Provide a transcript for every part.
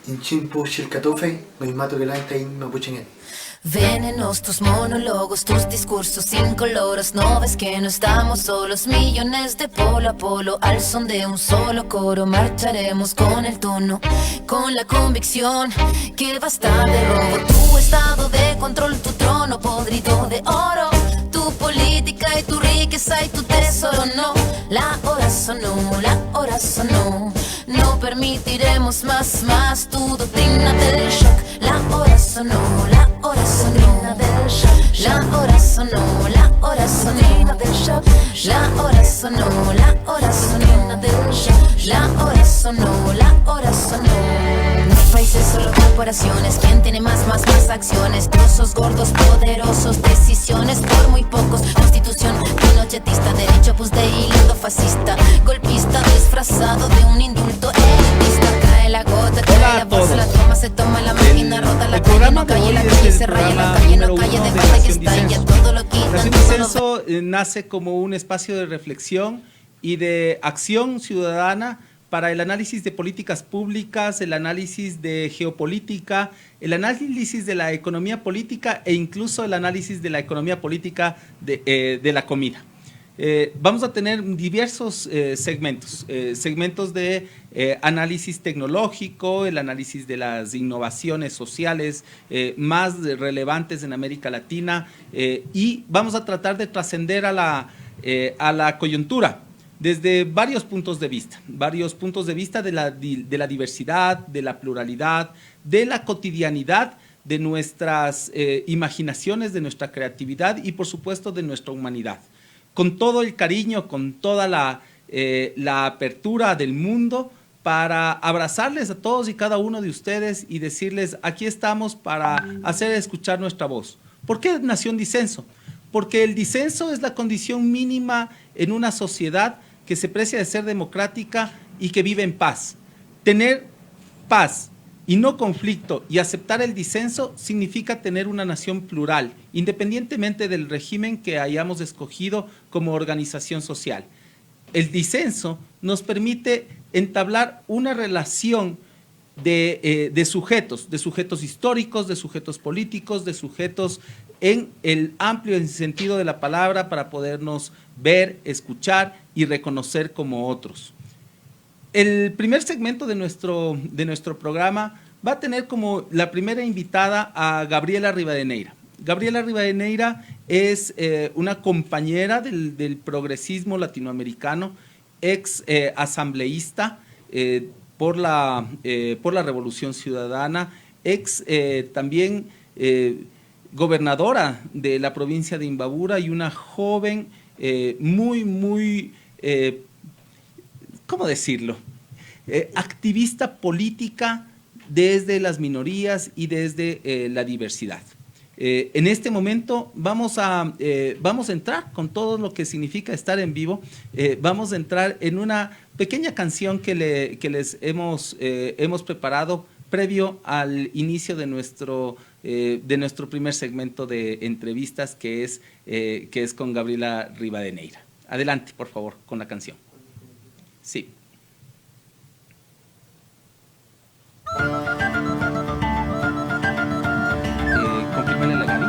Inchimpu Shilkatofe, Noimato Gelaintain Mapuchengen. Venenos tus monólogos, tus discursos incoloros. No ves que no estamos solos, millones de polo a polo. Al son de un solo coro marcharemos con el tono, con la convicción que basta de robo. Tu estado de control, tu trono podrido de oro, tu política y tu riqueza y tu tesoro. No, la hora sonó, la hora sonó. No permitiremos más tu doctrina del shock. La hora sonó, la hora sonó. La hora sonó, la hora sonó del shock. La hora sonó, la hora sonó del shock. La hora sonó, la hora sonó. Los países solo corporaciones, quien tiene más acciones. Trozos gordos, poderosos, decisiones por muy pocos. Constitución pinochetista, derecho pues de hilo fascista, golpista disfrazado de un indulto elitista. Cae la gota, cae la bolsa, la toma, se toma la máquina, rota la calle, no calle, la calle se raya, la calle no calle, de banda que está ya todo lo quitan. Nación Disenso nace como un espacio de reflexión y de acción ciudadana para el análisis de políticas públicas, el análisis de geopolítica, el análisis de la economía política e incluso el análisis de la economía política de la comida. Vamos a tener diversos segmentos de análisis tecnológico, el análisis de las innovaciones sociales más relevantes en América Latina y vamos a tratar de trascender a la coyuntura desde varios puntos de vista de la diversidad, de la pluralidad, de la cotidianidad, de nuestras imaginaciones, de nuestra creatividad y por supuesto de nuestra humanidad. Con todo el cariño, con toda la apertura del mundo para abrazarles a todos y cada uno de ustedes y decirles, aquí estamos para hacer escuchar nuestra voz. ¿Por qué Nación Disenso? Porque el disenso es la condición mínima en una sociedad que se precia de ser democrática y que vive en paz. Tener paz y no conflicto y aceptar el disenso significa tener una nación plural, independientemente del régimen que hayamos escogido como organización social. El disenso nos permite entablar una relación de sujetos históricos, de sujetos políticos, de sujetos en el amplio sentido de la palabra para podernos ver, escuchar y reconocer como otros. El primer segmento de nuestro programa va a tener como la primera invitada a Gabriela Rivadeneira. Gabriela Rivadeneira es una compañera del progresismo latinoamericano, ex asambleísta por la Revolución Ciudadana, ex también gobernadora de la provincia de Imbabura y una joven muy, ¿cómo decirlo? Activista política desde las minorías y desde la diversidad. En este momento vamos a entrar con todo lo que significa estar en vivo, vamos a entrar en una pequeña canción que les hemos preparado previo al inicio de nuestro primer segmento de entrevistas que es con Gabriela Rivadeneira. Adelante, por favor, con la canción. Sí. Confírmale la Gaby.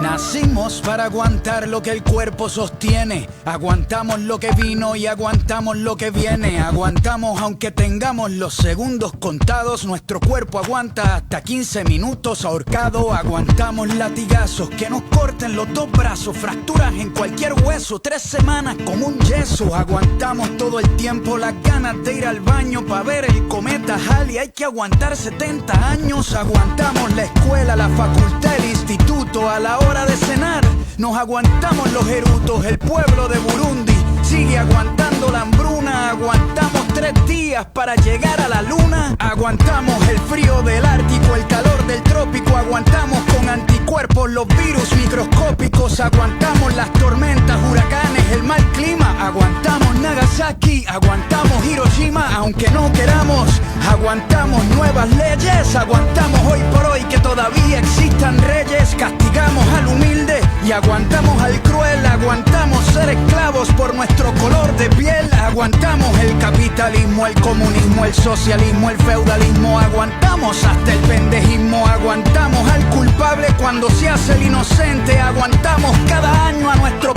Nacimos para aguantar lo que el cuerpo sostiene. Aguantamos lo que vino y aguantamos lo que viene. Aguantamos aunque tengamos los segundos contados. Nuestro cuerpo aguanta hasta 15 minutos ahorcado. Aguantamos latigazos que nos corten los dos brazos. Fracturas en cualquier hueso, 3 semanas como un yeso. Aguantamos todo el tiempo las ganas de ir al baño para ver el cometa Halley. Hay que aguantar 70 años. Aguantamos la escuela, la facultad, el instituto. A la hora de cenar nos aguantamos los erutos. El pueblo de Burundi sigue aguantando la hambruna. Aguantamos 3 días para llegar a la luna. Aguantamos el frío del Ártico, el calor del trópico. Aguantamos con anticuerpos los virus microscópicos. Aguantamos las tormentas, huracanes, el mal clima. Aguantamos Nagasaki, aguantamos Hiroshima. Aunque no queramos, aguantamos nuevas leyes. Aguantamos hoy por hoy que todavía existan reyes. Castigamos al humilde Y aguantamos al cruel, aguantamos ser esclavos por nuestro color de piel. Aguantamos el capitalismo, el comunismo, el socialismo, el feudalismo. Aguantamos hasta el pendejismo. Aguantamos al culpable cuando se hace el inocente. Aguantamos cada año a nuestro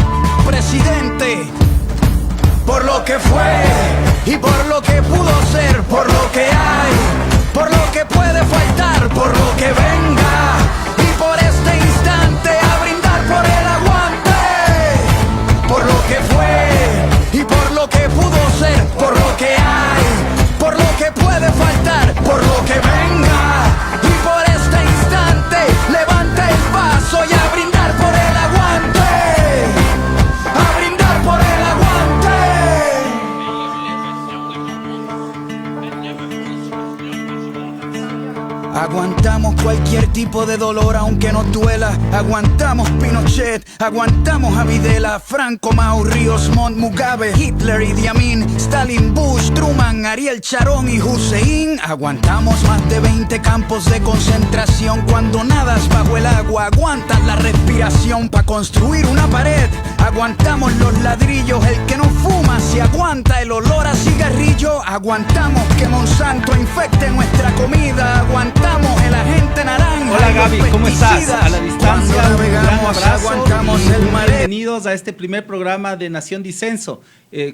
presidente. Por lo que fue y por lo que pudo ser, por lo que hay, por lo que puede faltar, por lo que venga y por este instante a brindar por el aguante. Por lo que fue y por lo que pudo ser, por lo que hay, por lo que puede faltar, por lo que venga y por este instante levanta el vaso y a brindar por el aguante. A brindar por el aguante. Aguantamos cualquier tipo de dolor aunque nos duela. Aguantamos Pinochet, aguantamos a Videla, Franco, Mao, Ríos Montt, Mugabe, Hitler, Idi Amin, Stalin, Bush, Truman, Ariel Sharon y Hussein. Aguantamos más de 20 campos de concentración. Cuando nadas bajo el agua aguantas la respiración para construir una pared. Aguantamos los ladrillos, el que no fuma se aguanta el olor a cigarrillo. Aguantamos que Monsanto infecte nuestra comida. Aguantamos el agente naranja. Hola Gaby, ¿cómo estás? A la distancia, Cuando un gran navegamos, abrazo aguantamos y el mare. bienvenidos a este primer programa de Nación Disenso.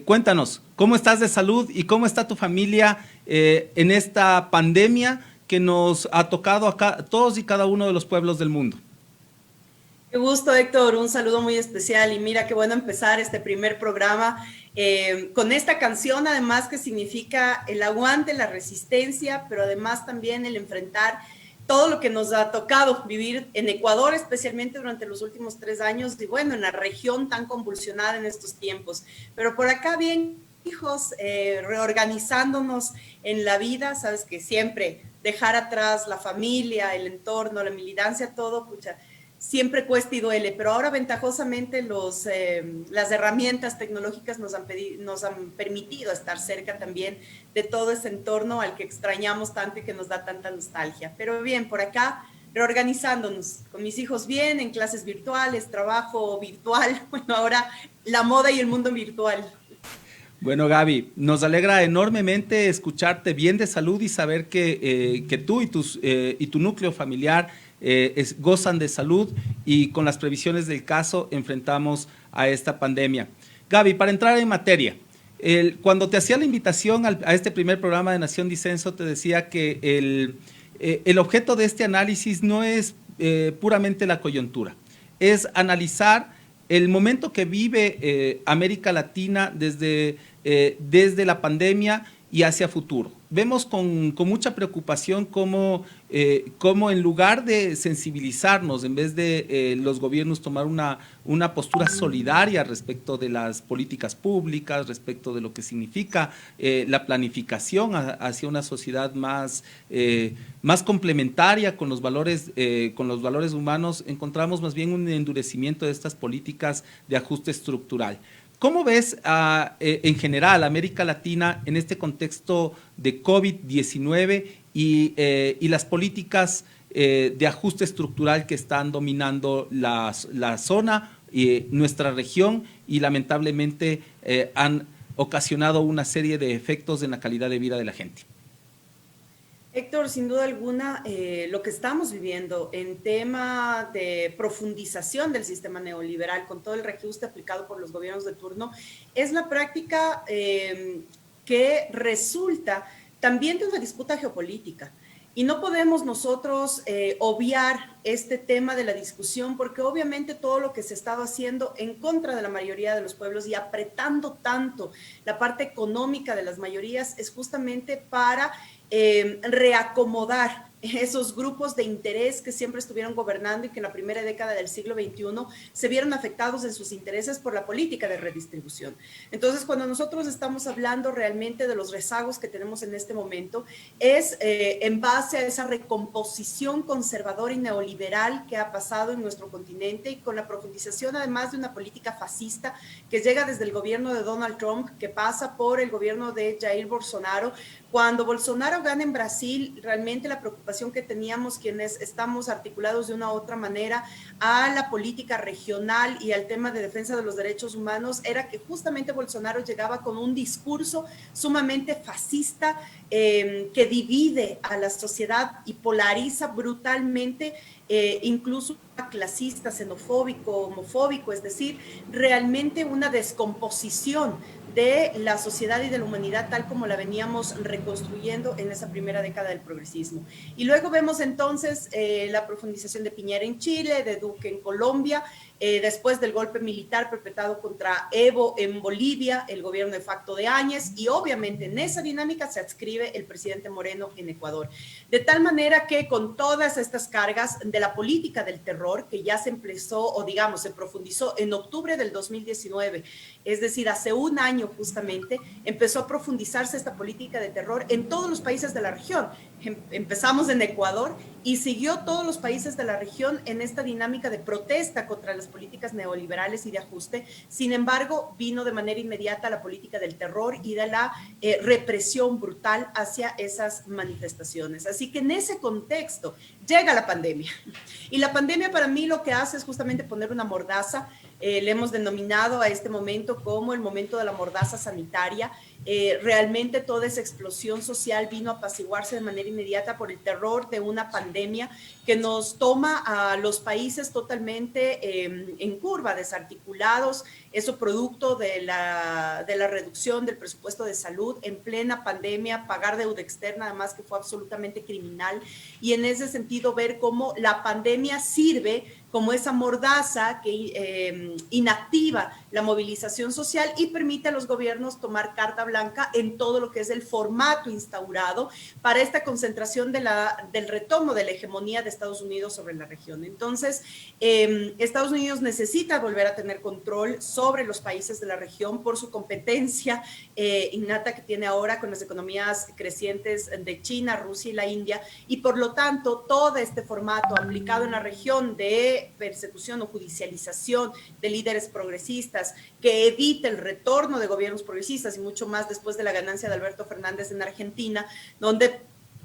Cuéntanos, ¿cómo estás de salud y cómo está tu familia en esta pandemia que nos ha tocado a todos y cada uno de los pueblos del mundo? Qué gusto, Héctor, un saludo muy especial y mira qué bueno empezar este primer programa con esta canción, además que significa el aguante, la resistencia, pero además también el enfrentar todo lo que nos ha tocado vivir en Ecuador, especialmente durante los últimos 3 años y bueno, en la región tan convulsionada en estos tiempos. Pero por acá bien, hijos, reorganizándonos en la vida, sabes que siempre dejar atrás la familia, el entorno, la militancia, todo, pucha, siempre cuesta y duele, pero ahora ventajosamente las herramientas tecnológicas nos han permitido estar cerca también de todo ese entorno al que extrañamos tanto y que nos da tanta nostalgia. Pero bien, por acá reorganizándonos, con mis hijos bien, en clases virtuales, trabajo virtual, bueno, ahora la moda y el mundo virtual. Bueno, Gaby, nos alegra enormemente escucharte bien de salud y saber que tú y tu núcleo familiar gozan de salud y con las previsiones del caso enfrentamos a esta pandemia. Gaby, para entrar en materia, cuando te hacía la invitación a este primer programa de Nación Disenso, te decía que el objeto de este análisis no es puramente la coyuntura, es analizar el momento que vive América Latina desde la pandemia y hacia futuro. Vemos con mucha preocupación cómo en lugar de sensibilizarnos, en vez de los gobiernos tomar una postura solidaria respecto de las políticas públicas, respecto de lo que significa la planificación hacia una sociedad más complementaria con los valores humanos, encontramos más bien un endurecimiento de estas políticas de ajuste estructural. ¿Cómo ves en general América Latina en este contexto de COVID-19 y las políticas de ajuste estructural que están dominando la zona, nuestra región y lamentablemente han ocasionado una serie de efectos en la calidad de vida de la gente? Héctor, sin duda alguna, lo que estamos viviendo en tema de profundización del sistema neoliberal con todo el reajuste aplicado por los gobiernos de turno es la práctica que resulta también de una disputa geopolítica. Y no podemos nosotros obviar este tema de la discusión porque obviamente todo lo que se estaba haciendo en contra de la mayoría de los pueblos y apretando tanto la parte económica de las mayorías es justamente para reacomodar esos grupos de interés que siempre estuvieron gobernando y que en la primera década del siglo XXI se vieron afectados en sus intereses por la política de redistribución. Entonces, cuando nosotros estamos hablando realmente de los rezagos que tenemos en este momento, es en base a esa recomposición conservadora y neoliberal que ha pasado en nuestro continente y con la profundización además de una política fascista que llega desde el gobierno de Donald Trump, que pasa por el gobierno de Jair Bolsonaro, Cuando Bolsonaro gana en Brasil, realmente la preocupación que teníamos quienes estamos articulados de una u otra manera a la política regional y al tema de defensa de los derechos humanos era que justamente Bolsonaro llegaba con un discurso sumamente fascista que divide a la sociedad y polariza brutalmente, incluso clasista, xenofóbico, homofóbico, es decir, realmente una descomposición de la sociedad y de la humanidad tal como la veníamos reconstruyendo en esa primera década del progresismo. Y luego vemos entonces la profundización de Piñera en Chile, de Duque en Colombia, después del golpe militar perpetrado contra Evo en Bolivia, el gobierno de facto de Áñez, y obviamente en esa dinámica se adscribe el presidente Moreno en Ecuador. De tal manera que con todas estas cargas de la política del terror, que ya se empezó, o digamos, se profundizó en octubre del 2019, es decir, hace un año justamente, empezó a profundizarse esta política de terror en todos los países de la región. Empezamos en Ecuador y siguió todos los países de la región en esta dinámica de protesta contra las políticas neoliberales y de ajuste. Sin embargo, vino de manera inmediata la política del terror y de la represión brutal hacia esas manifestaciones. Así que en ese contexto llega la pandemia. Y la pandemia para mí lo que hace es justamente poner una mordaza. Le hemos denominado a este momento como el momento de la mordaza sanitaria. Realmente toda esa explosión social vino a apaciguarse de manera inmediata por el terror de una pandemia que nos toma a los países totalmente en curva, desarticulados, eso producto de la reducción del presupuesto de salud en plena pandemia, pagar deuda externa además que fue absolutamente criminal, y en ese sentido ver cómo la pandemia sirve como esa mordaza que inactiva la movilización social y permite a los gobiernos tomar carta blanca en todo lo que es el formato instaurado para esta concentración del retomo de la hegemonía de Estados Unidos sobre la región. Entonces, Estados Unidos necesita volver a tener control sobre los países de la región por su competencia innata que tiene ahora con las economías crecientes de China, Rusia y la India, y por lo tanto todo este formato aplicado en la región de persecución o judicialización de líderes progresistas que evite el retorno de gobiernos progresistas y mucho más después de la ganancia de Alberto Fernández en Argentina, donde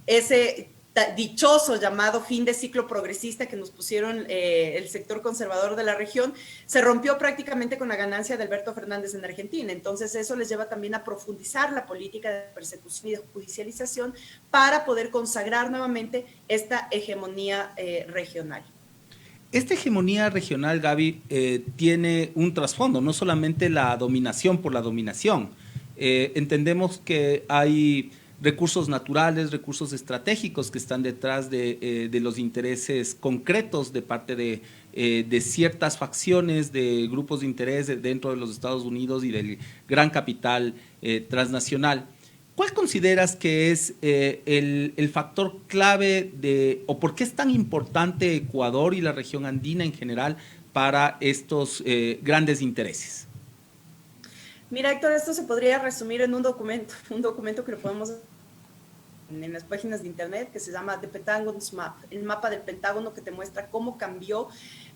ese dichoso llamado fin de ciclo progresista que nos pusieron el sector conservador de la región, se rompió prácticamente con la ganancia de Alberto Fernández en Argentina. Entonces eso les lleva también a profundizar la política de persecución y de judicialización para poder consagrar nuevamente esta hegemonía regional. Esta hegemonía regional, Gaby, tiene un trasfondo, no solamente la dominación por la dominación. Entendemos que hay recursos naturales, recursos estratégicos que están detrás de los intereses concretos de parte de ciertas facciones, de grupos de interés dentro de los Estados Unidos y del gran capital transnacional. ¿Cuál consideras que es el factor clave o por qué es tan importante Ecuador y la región andina en general para estos grandes intereses? Mira, Héctor, esto se podría resumir en un documento que lo podemos en las páginas de internet que se llama The Pentagon's Map, el mapa del Pentágono que te muestra cómo cambió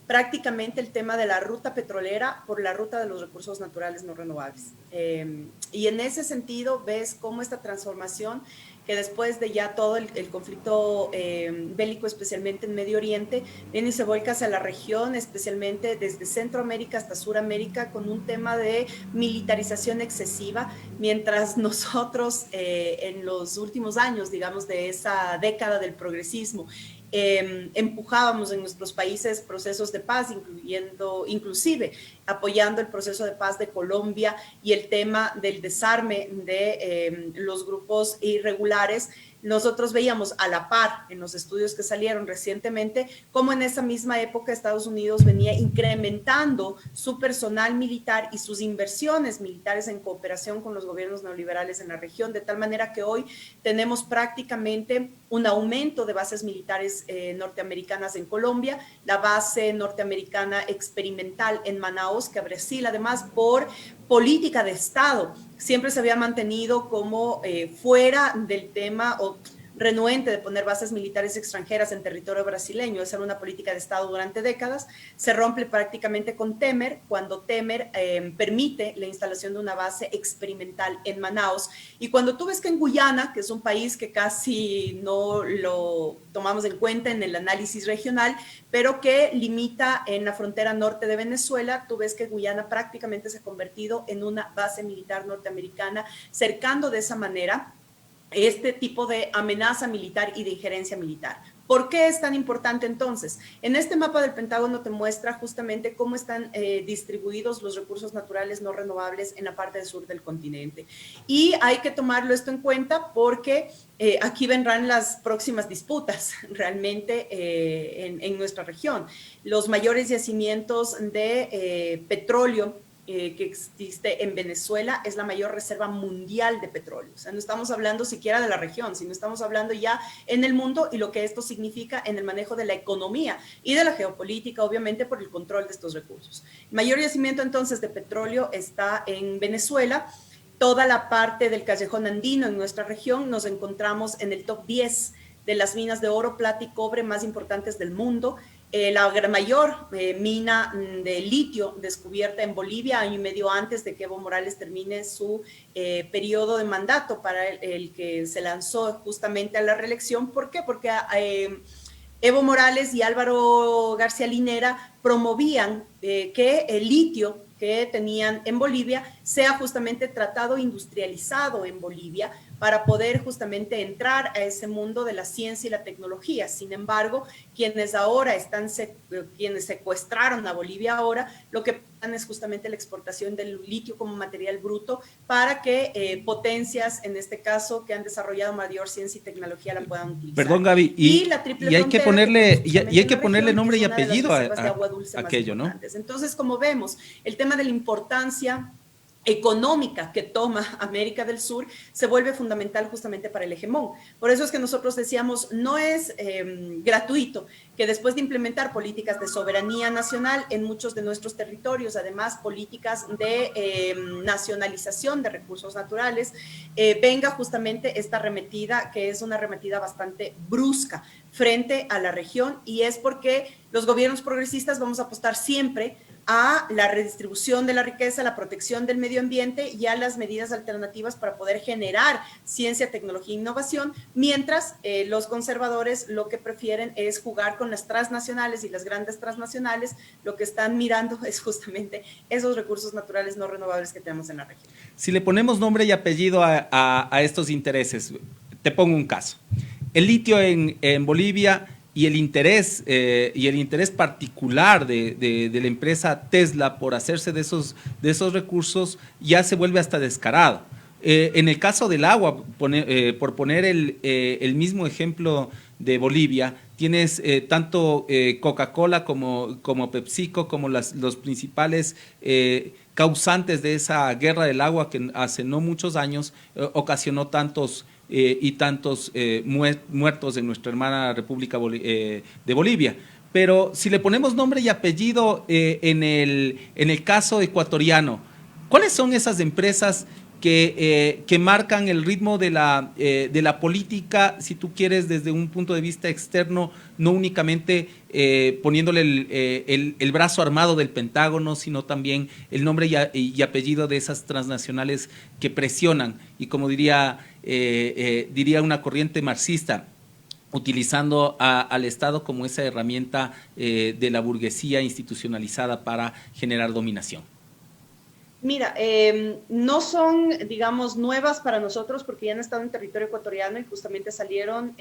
prácticamente el tema de la ruta petrolera por la ruta de los recursos naturales no renovables. Y en ese sentido ves cómo esta transformación que después de ya todo el conflicto bélico, especialmente en Medio Oriente, viene y se vuelca hacia la región, especialmente desde Centroamérica hasta Suramérica, con un tema de militarización excesiva, mientras nosotros en los últimos años, digamos, de esa década del progresismo, empujábamos en nuestros países procesos de paz, inclusive apoyando el proceso de paz de Colombia y el tema del desarme de los grupos irregulares. Nosotros veíamos a la par en los estudios que salieron recientemente cómo en esa misma época Estados Unidos venía incrementando su personal militar y sus inversiones militares en cooperación con los gobiernos neoliberales en la región, de tal manera que hoy tenemos prácticamente un aumento de bases militares norteamericanas en Colombia, la base norteamericana experimental en Manaus, que Brasil además por política de Estado siempre se había mantenido como fuera del tema, o renuente de poner bases militares extranjeras en territorio brasileño. Esa era una política de Estado durante décadas. Se rompe prácticamente con Temer, cuando Temer permite la instalación de una base experimental en Manaus. Y cuando tú ves que en Guyana, que es un país que casi no lo tomamos en cuenta en el análisis regional, pero que limita en la frontera norte de Venezuela, tú ves que Guyana prácticamente se ha convertido en una base militar norteamericana, cercando de esa manera este tipo de amenaza militar y de injerencia militar. ¿Por qué es tan importante entonces? En este mapa del Pentágono te muestra justamente cómo están distribuidos los recursos naturales no renovables en la parte sur del continente. Y hay que tomarlo esto en cuenta porque aquí vendrán las próximas disputas realmente en nuestra región. Los mayores yacimientos de petróleo que existe en Venezuela es la mayor reserva mundial de petróleo. O sea, no estamos hablando siquiera de la región, sino estamos hablando ya en el mundo y lo que esto significa en el manejo de la economía y de la geopolítica, obviamente por el control de estos recursos. El mayor yacimiento entonces de petróleo está en Venezuela. Toda la parte del callejón andino en nuestra región nos encontramos en el top 10 de las minas de oro, plata y cobre más importantes del mundo. La mayor mina de litio descubierta en Bolivia, año y medio antes de que Evo Morales termine su periodo de mandato para el que se lanzó justamente a la reelección. ¿Por qué? Porque Evo Morales y Álvaro García Linera promovían que el litio que tenían en Bolivia sea justamente tratado e industrializado en Bolivia para poder justamente entrar a ese mundo de la ciencia y la tecnología. Sin embargo, quienes ahora quienes secuestraron a Bolivia ahora, lo que plan es justamente la exportación del litio como material bruto para que potencias, en este caso, que han desarrollado mayor ciencia y tecnología la puedan utilizar. Perdón, Gaby, y hay que ponerle nombre y apellido a aquello, ¿no? Entonces, como vemos, el tema de la importancia económica que toma América del Sur se vuelve fundamental justamente para el hegemón. Por eso es que nosotros decíamos, no es gratuito que después de implementar políticas de soberanía nacional en muchos de nuestros territorios, además políticas de nacionalización de recursos naturales, venga justamente esta arremetida, que es una arremetida bastante brusca frente a la región, y es porque los gobiernos progresistas vamos a apostar siempre a la redistribución de la riqueza, la protección del medio ambiente y a las medidas alternativas para poder generar ciencia, tecnología e innovación, mientras los conservadores lo que prefieren es jugar con las transnacionales, y las grandes transnacionales lo que están mirando es justamente esos recursos naturales no renovables que tenemos en la región. Si le ponemos nombre y apellido a estos intereses, te pongo un caso. El litio en Bolivia y el interés particular de la empresa Tesla por hacerse de esos recursos ya se vuelve hasta descarado. En el caso del agua, por poner el mismo ejemplo de Bolivia, tienes tanto Coca-Cola como PepsiCo como los principales causantes de esa guerra del agua que hace no muchos años ocasionó tantos muertos en nuestra hermana República de Bolivia. Pero si le ponemos nombre y apellido en el caso ecuatoriano, ¿cuáles son esas empresas que marcan el ritmo de la política, si tú quieres, desde un punto de vista externo, no únicamente poniéndole el brazo armado del Pentágono, sino también el nombre y apellido de esas transnacionales que presionan, y como diría una corriente marxista, utilizando al Estado como esa herramienta de la burguesía institucionalizada para generar dominación? Mira, no son, digamos, nuevas para nosotros porque ya han estado en territorio ecuatoriano y justamente salieron,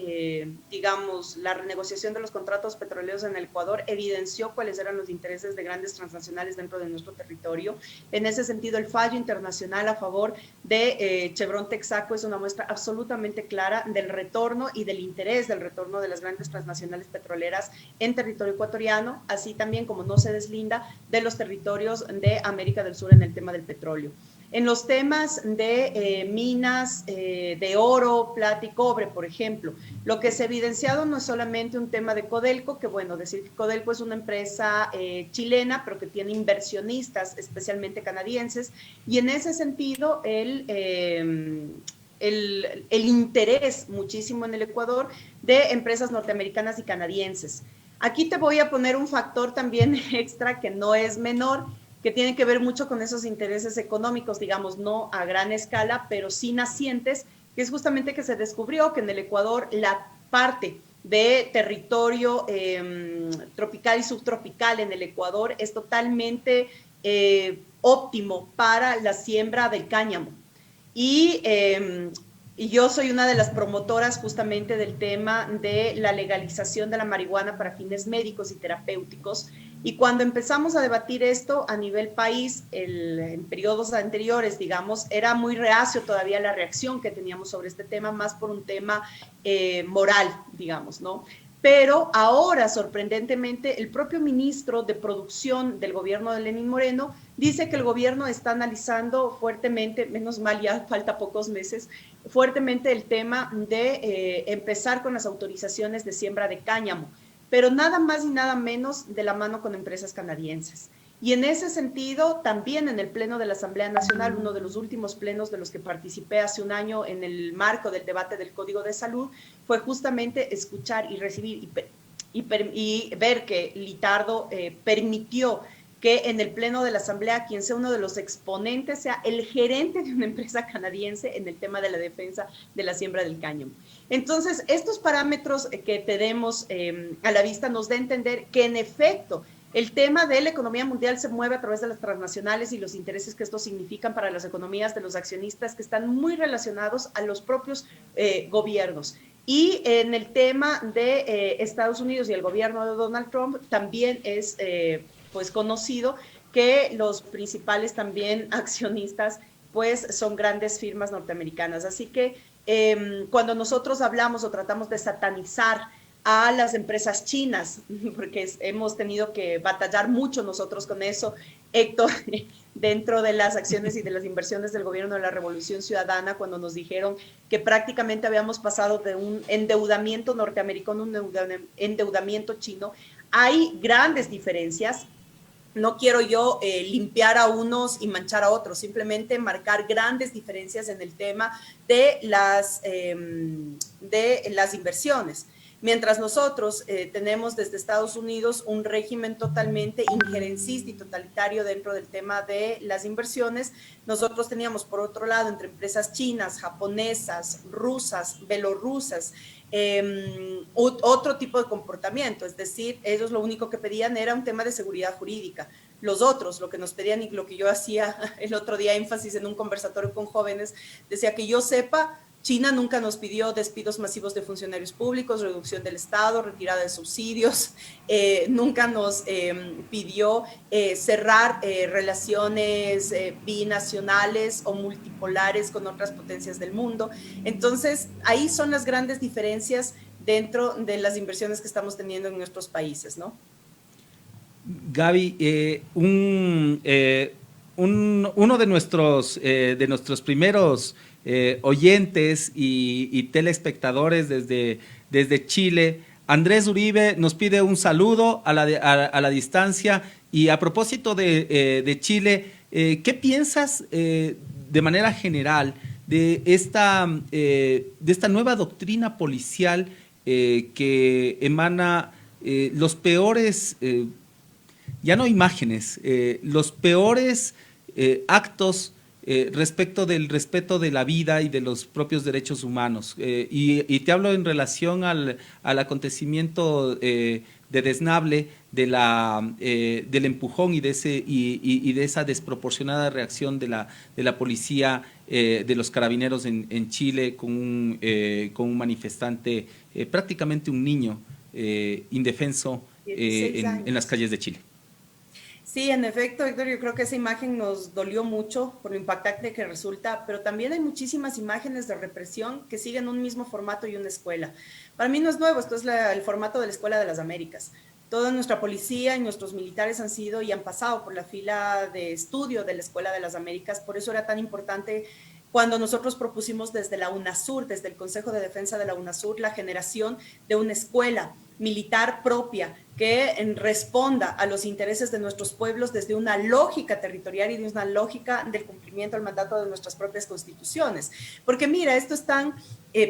digamos, la renegociación de los contratos petroleros en el Ecuador evidenció cuáles eran los intereses de grandes transnacionales dentro de nuestro territorio. En ese sentido, el fallo internacional a favor de Chevron Texaco es una muestra absolutamente clara del retorno y del interés del retorno de las grandes transnacionales petroleras en territorio ecuatoriano, así también como no se deslinda de los territorios de América del Sur en el tema del petróleo. En los temas de minas de oro, plata y cobre, por ejemplo, lo que se ha evidenciado no es solamente un tema de Codelco, que bueno, decir que Codelco es una empresa chilena, pero que tiene inversionistas, especialmente canadienses, y en ese sentido el interés muchísimo en el Ecuador de empresas norteamericanas y canadienses. Aquí te voy a poner un factor también extra que no es menor, que tiene que ver mucho con esos intereses económicos, digamos, no a gran escala, pero sí nacientes, que es justamente que se descubrió que en el Ecuador la parte de territorio tropical y subtropical en el Ecuador es totalmente óptimo para la siembra del cáñamo. Y yo soy una de las promotoras justamente del tema de la legalización de la marihuana para fines médicos y terapéuticos. Y cuando empezamos a debatir esto a nivel país, en periodos anteriores, digamos, era muy reacio todavía la reacción que teníamos sobre este tema, más por un tema moral, digamos, ¿no? Pero ahora, sorprendentemente, el propio ministro de Producción del gobierno de Lenín Moreno dice que el gobierno está analizando fuertemente, menos mal ya falta pocos meses, fuertemente el tema de empezar con las autorizaciones de siembra de cáñamo, pero nada más y nada menos de la mano con empresas canadienses. Y en ese sentido, también en el Pleno de la Asamblea Nacional, uno de los últimos plenos de los que participé hace un año en el marco del debate del Código de Salud, fue justamente escuchar y recibir y ver que Litardo permitió que en el Pleno de la Asamblea quien sea uno de los exponentes sea el gerente de una empresa canadiense en el tema de la defensa de la siembra del cáñamo. Entonces, estos parámetros que tenemos a la vista nos da a entender que en efecto el tema de la economía mundial se mueve a través de las transnacionales y los intereses que esto significan para las economías de los accionistas que están muy relacionados a los propios gobiernos. Y en el tema de Estados Unidos y el gobierno de Donald Trump también es pues conocido que los principales también accionistas pues son grandes firmas norteamericanas. Así que cuando nosotros hablamos o tratamos de satanizar a las empresas chinas, porque hemos tenido que batallar mucho nosotros con eso, Héctor, dentro de las acciones y de las inversiones del gobierno de la Revolución Ciudadana, cuando nos dijeron que prácticamente habíamos pasado de un endeudamiento norteamericano a un endeudamiento chino. Hay grandes diferencias. No quiero yo limpiar a unos y manchar a otros, simplemente marcar grandes diferencias en el tema de las inversiones. Mientras nosotros tenemos desde Estados Unidos un régimen totalmente injerencista y totalitario dentro del tema de las inversiones, nosotros teníamos por otro lado entre empresas chinas, japonesas, rusas, belorrusas, otro tipo de comportamiento, es decir, ellos lo único que pedían era un tema de seguridad jurídica. Los otros, lo que nos pedían y lo que yo hacía el otro día énfasis en un conversatorio con jóvenes, decía que yo sepa, China nunca nos pidió despidos masivos de funcionarios públicos, reducción del Estado, retirada de subsidios, nunca nos pidió cerrar relaciones binacionales o multipolares con otras potencias del mundo. Entonces, ahí son las grandes diferencias dentro de las inversiones que estamos teniendo en nuestros países, ¿no? Gaby, uno de nuestros primeros oyentes y telespectadores desde Chile, Andrés Uribe, nos pide un saludo a la distancia. Y a propósito de Chile, ¿qué piensas de manera general de esta nueva doctrina policial que emana los peores, ya no imágenes, los peores actos respecto del respeto de la vida y de los propios derechos humanos? Y te hablo en relación al acontecimiento de Desnable, del empujón y de esa desproporcionada reacción de la policía, de los carabineros en Chile con un manifestante, prácticamente un niño indefenso en las calles de Chile. Sí, en efecto, Héctor, yo creo que esa imagen nos dolió mucho por lo impactante que resulta, pero también hay muchísimas imágenes de represión que siguen un mismo formato y una escuela. Para mí no es nuevo, esto es el formato de la Escuela de las Américas. Toda nuestra policía y nuestros militares han sido y han pasado por la fila de estudio de la Escuela de las Américas, por eso era tan importante cuando nosotros propusimos desde la UNASUR, desde el Consejo de Defensa de la UNASUR, la generación de una escuela militar propia que responda a los intereses de nuestros pueblos desde una lógica territorial y de una lógica del cumplimiento del mandato de nuestras propias constituciones. Porque mira, esto es tan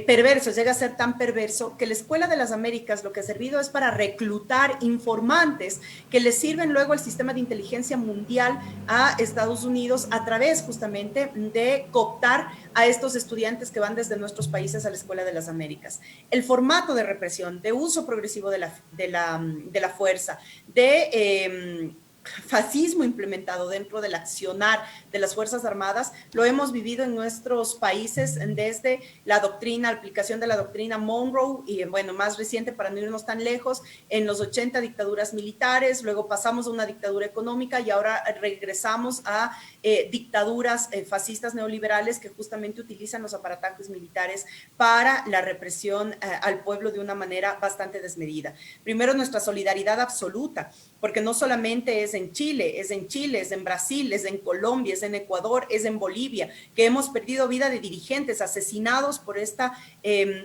perverso, llega a ser tan perverso que la Escuela de las Américas lo que ha servido es para reclutar informantes que le sirven luego al sistema de inteligencia mundial a Estados Unidos a través justamente de cooptar a estos estudiantes que van desde nuestros países a la Escuela de las Américas. El formato de represión, de uso progresivo de la fuerza, de fascismo implementado dentro del accionar de las Fuerzas Armadas, lo hemos vivido en nuestros países desde la doctrina, aplicación de la doctrina Monroe y, bueno, más reciente, para no irnos tan lejos, en los 80 dictaduras militares, luego pasamos a una dictadura económica y ahora regresamos a dictaduras fascistas neoliberales que justamente utilizan los aparatajes militares para la represión al pueblo de una manera bastante desmedida. Primero, nuestra solidaridad absoluta, porque no solamente es en Chile, es en Brasil, es en Colombia, es en Ecuador, es en Bolivia, que hemos perdido vida de dirigentes asesinados por este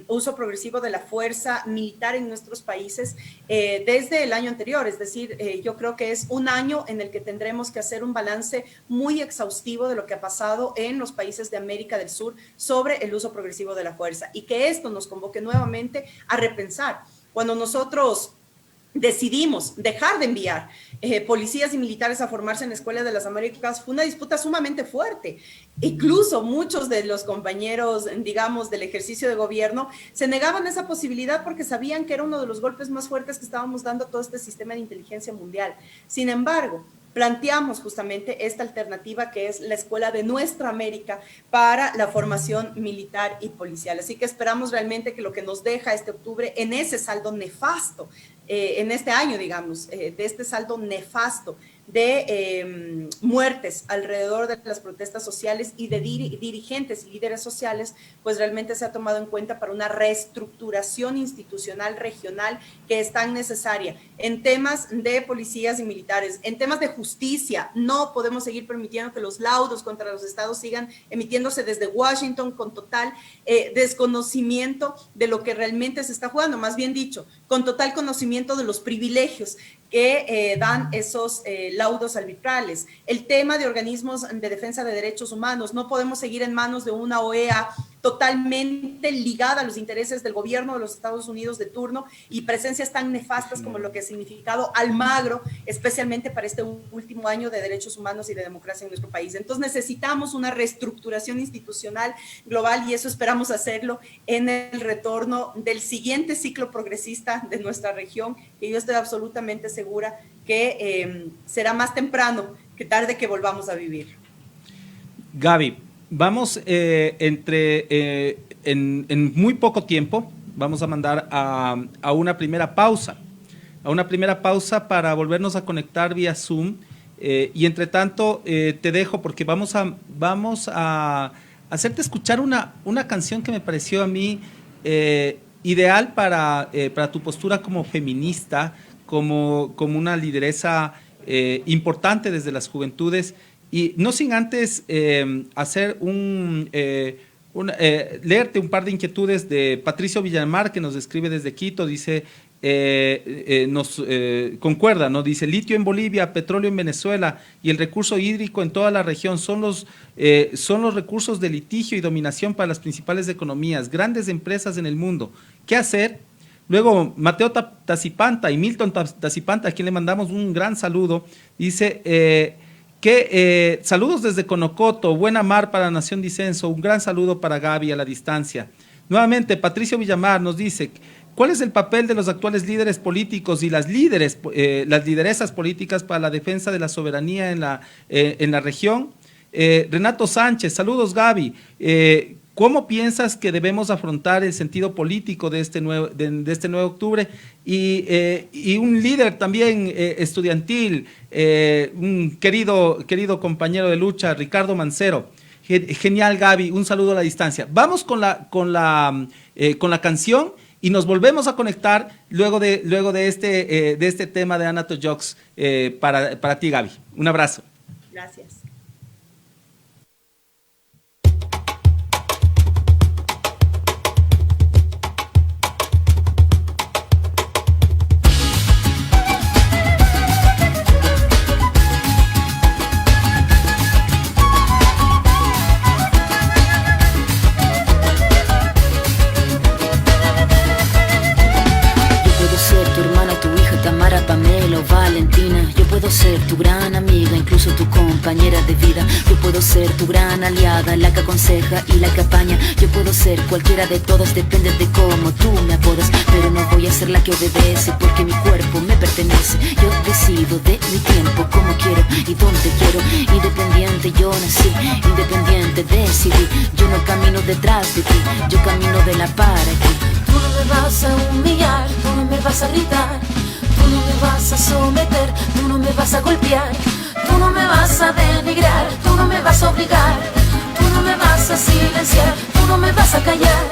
uso progresivo de la fuerza militar en nuestros países desde el año anterior. Es decir, yo creo que es un año en el que tendremos que hacer un balance muy exhaustivo de lo que ha pasado en los países de América del Sur sobre el uso progresivo de la fuerza, y que esto nos convoque nuevamente a repensar. Cuando nosotros decidimos dejar de enviar policías y militares a formarse en la Escuela de las Américas, fue una disputa sumamente fuerte. Incluso muchos de los compañeros, digamos, del ejercicio de gobierno se negaban a esa posibilidad porque sabían que era uno de los golpes más fuertes que estábamos dando a todo este sistema de inteligencia mundial. Sin embargo, planteamos justamente esta alternativa que es la Escuela de Nuestra América para la formación militar y policial. Así que esperamos realmente que lo que nos deja este octubre en ese saldo nefasto, en este año, digamos, de este saldo nefasto de muertes alrededor de las protestas sociales y de dirigentes y líderes sociales, pues realmente se ha tomado en cuenta para una reestructuración institucional regional que es tan necesaria en temas de policías y militares, en temas de justicia. No podemos seguir permitiendo que los laudos contra los estados sigan emitiéndose desde Washington con total desconocimiento de lo que realmente se está jugando, más bien dicho, con total conocimiento de los privilegios que dan esos laudos arbitrales. El tema de organismos de defensa de derechos humanos, no podemos seguir en manos de una OEA totalmente ligada a los intereses del gobierno de los Estados Unidos de turno y presencias tan nefastas como lo que ha significado Almagro, especialmente para este último año de derechos humanos y de democracia en nuestro país. Entonces necesitamos una reestructuración institucional global y eso esperamos hacerlo en el retorno del siguiente ciclo progresista de nuestra región, que yo estoy absolutamente segura que será más temprano que tarde que volvamos a vivir. Gaby, vamos en muy poco tiempo, vamos a mandar a una primera pausa, para volvernos a conectar vía Zoom, y entre tanto te dejo porque vamos a hacerte escuchar una canción que me pareció a mí ideal para tu postura como feminista, como una lideresa importante desde las juventudes, y no sin antes hacer leerte un par de inquietudes de Patricio Villamar, que nos escribe desde Quito. Dice, concuerda, ¿no? Dice: litio en Bolivia, petróleo en Venezuela y el recurso hídrico en toda la región son los recursos de litigio y dominación para las principales economías, grandes empresas en el mundo. ¿Qué hacer? Luego, Mateo Tacipanta y Milton Tacipanta, a quien le mandamos un gran saludo, dice saludos desde Conocoto, buena mar para Nación Disenso, un gran saludo para Gaby a la distancia. Nuevamente, Patricio Villamar nos dice: ¿cuál es el papel de los actuales líderes políticos y las lideresas políticas para la defensa de la soberanía en la región? Renato Sánchez, saludos Gaby. ¿Cómo piensas que debemos afrontar el sentido político de este nuevo octubre? Y un líder también estudiantil, un querido compañero de lucha, Ricardo Mancero. Genial, Gaby, un saludo a la distancia. Vamos con la canción y nos volvemos a conectar luego de este tema de Anato Jokes para ti, Gaby. Un abrazo. Gracias. amiga, incluso tu compañera de vida. Yo puedo ser tu gran aliada, la que aconseja y la que apaña. Yo puedo ser cualquiera de todas, depende de cómo tú me apodas. Pero no voy a ser la que obedece, porque mi cuerpo me pertenece. Yo decido de mi tiempo, como quiero y donde quiero. Independiente yo nací, independiente decidí. Yo no camino detrás de ti, yo camino de la par aquí. Tú no me vas a humillar, tú no me vas a gritar, tú no me vas a someter, tú no me vas a golpear, tú no me vas a denigrar, tú no me vas a obligar, tú no me vas a silenciar, tú no me vas a callar.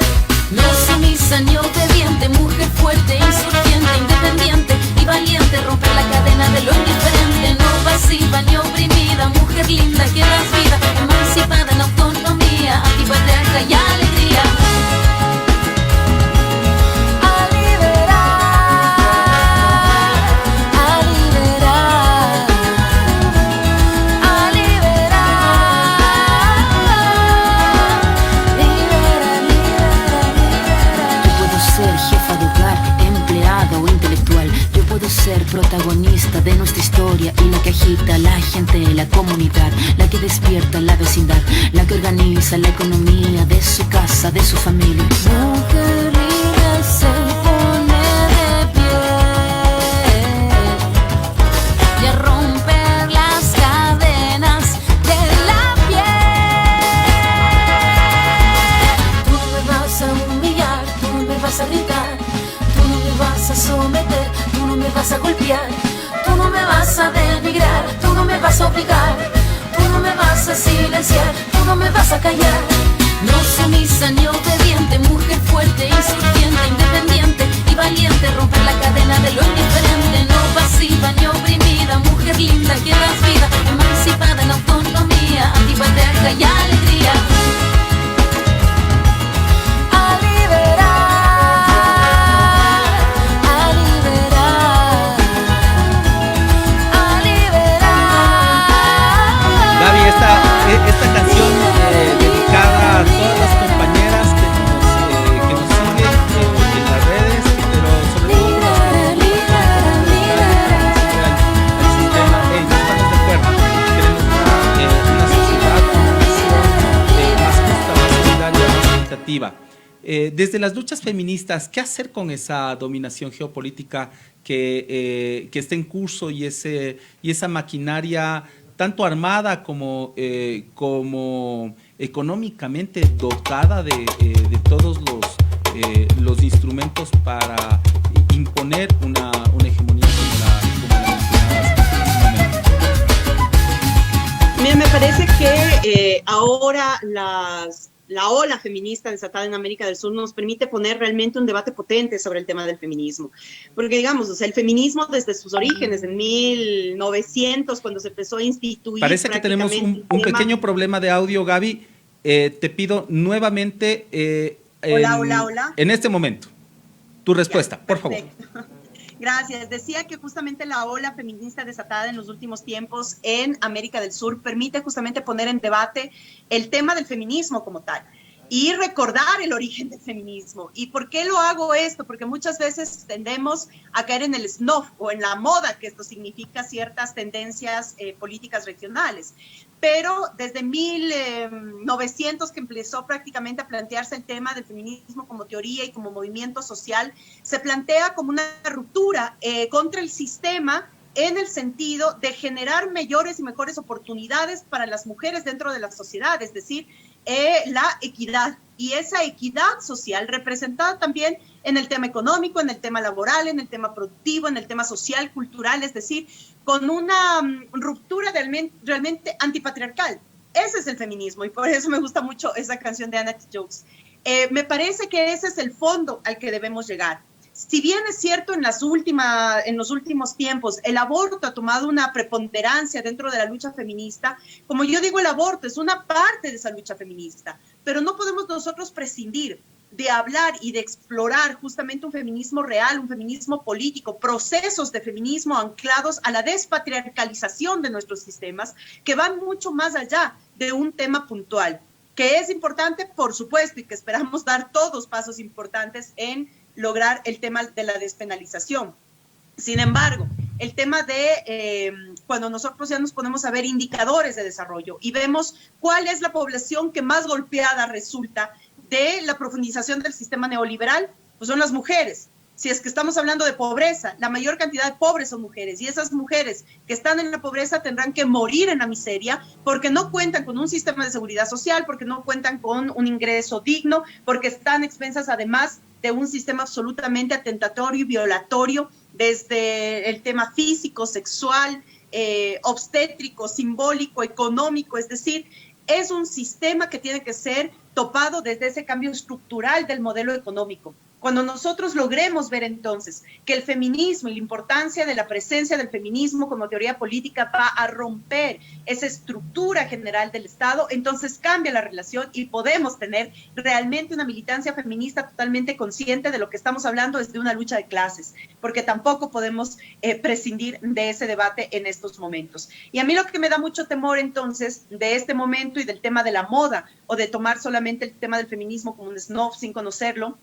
No sumisa ni obediente, mujer fuerte, insurgente, independiente y valiente, romper la cadena de lo indiferente. No pasiva ni oprimida, mujer linda que das vida, emancipada en autonomía, antipatriarca y alegría. Ser protagonista de nuestra historia y la que agita a la gente, la comunidad, la que despierta la vecindad, la que organiza la economía de su casa, de su familia. Mujer libre se pone de pie y a romper las cadenas de la piel. Tú no me vas a humillar, tú no me vas a gritar, tú no me vas a someter, tú no me vas a golpear, tú no me vas a denigrar, tú no me vas a obligar, tú no me vas a silenciar, tú no me vas a callar. No sumisa ni obediente, mujer fuerte, insurgente, independiente y valiente, romper la cadena de lo indiferente. No pasiva ni oprimida, mujer linda que das vida, emancipada en autonomía, antipatriarca y alegría. Esta canción dedicada a todas las compañeras que nos siguen en las redes, pero sobre todo por las al sistema. Estamos de acuerdo, queremos una sociedad, una nación más justa, más solidaria, más equitativa. Desde las luchas feministas, ¿qué hacer con esa dominación geopolítica que está en curso y esa maquinaria tanto armada como económicamente dotada de todos los instrumentos para imponer una hegemonía como la mencionabas en ese momento? Mira, me parece que ahora la ola feminista desatada en América del Sur nos permite poner realmente un debate potente sobre el tema del feminismo. Porque, digamos, o sea, el feminismo desde sus orígenes, en 1900, cuando se empezó a instituir... Parece que tenemos un pequeño problema de audio, Gaby. Te pido nuevamente... Hola. En este momento, tu respuesta, Ya, por favor. Gracias. Decía que justamente la ola feminista desatada en los últimos tiempos en América del Sur permite justamente poner en debate el tema del feminismo como tal y recordar el origen del feminismo. ¿Y por qué lo hago esto? Porque muchas veces tendemos a caer en el snob o en la moda, que esto significa ciertas tendencias políticas regionales. Pero desde 1900 que empezó prácticamente a plantearse el tema del feminismo como teoría y como movimiento social, se plantea como una ruptura contra el sistema en el sentido de generar mayores y mejores oportunidades para las mujeres dentro de la sociedad, es decir, la equidad. Y esa equidad social representada también en el tema económico, en el tema laboral, en el tema productivo, en el tema social, cultural, es decir, con una ruptura realmente antipatriarcal. Ese es el feminismo y por eso me gusta mucho esa canción de Anna T. Jokes. Me parece que ese es el fondo al que debemos llegar. Si bien es cierto en los últimos tiempos el aborto ha tomado una preponderancia dentro de la lucha feminista, como yo digo, el aborto es una parte de esa lucha feminista, pero no podemos nosotros prescindir de hablar y de explorar justamente un feminismo real, un feminismo político, procesos de feminismo anclados a la despatriarcalización de nuestros sistemas, que van mucho más allá de un tema puntual, que es importante, por supuesto, y que esperamos dar todos pasos importantes en lograr el tema de la despenalización. Sin embargo, el tema de cuando nosotros ya nos ponemos a ver indicadores de desarrollo y vemos cuál es la población que más golpeada resulta de la profundización del sistema neoliberal, pues son las mujeres. Si es que estamos hablando de pobreza, la mayor cantidad de pobres son mujeres, y esas mujeres que están en la pobreza tendrán que morir en la miseria porque no cuentan con un sistema de seguridad social, porque no cuentan con un ingreso digno, porque están expensas además de un sistema absolutamente atentatorio y violatorio desde el tema físico, sexual, obstétrico, simbólico, económico. Es decir, es un sistema que tiene que ser topado desde ese cambio estructural del modelo económico. Cuando nosotros logremos ver entonces que el feminismo y la importancia de la presencia del feminismo como teoría política va a romper esa estructura general del Estado, entonces cambia la relación y podemos tener realmente una militancia feminista totalmente consciente de lo que estamos hablando desde una lucha de clases, porque tampoco podemos prescindir de ese debate en estos momentos. Y a mí lo que me da mucho temor entonces de este momento y del tema de la moda, o de tomar solamente el tema del feminismo como un snob sin conocerlo,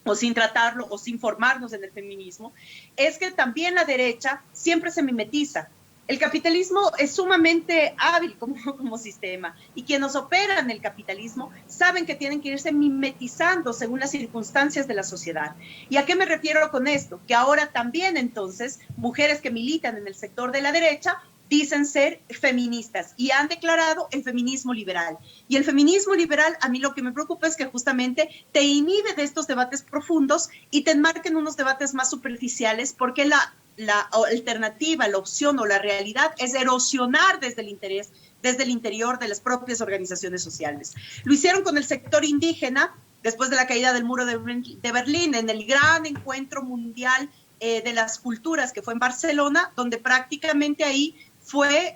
o sin tratarlo, o sin formarnos en el feminismo, es que también la derecha siempre se mimetiza. El capitalismo es sumamente hábil como sistema, y quienes operan el capitalismo saben que tienen que irse mimetizando según las circunstancias de la sociedad. ¿Y a qué me refiero con esto? Que ahora también entonces mujeres que militan en el sector de la derecha dicen ser feministas y han declarado el feminismo liberal. Y el feminismo liberal, a mí lo que me preocupa es que justamente te inhibe de estos debates profundos y te enmarca en unos debates más superficiales, porque la alternativa, la opción o la realidad es erosionar desde el interés, desde el interior de las propias organizaciones sociales. Lo hicieron con el sector indígena después de la caída del muro de Berlín, en el gran encuentro mundial de las culturas que fue en Barcelona, donde prácticamente ahí fue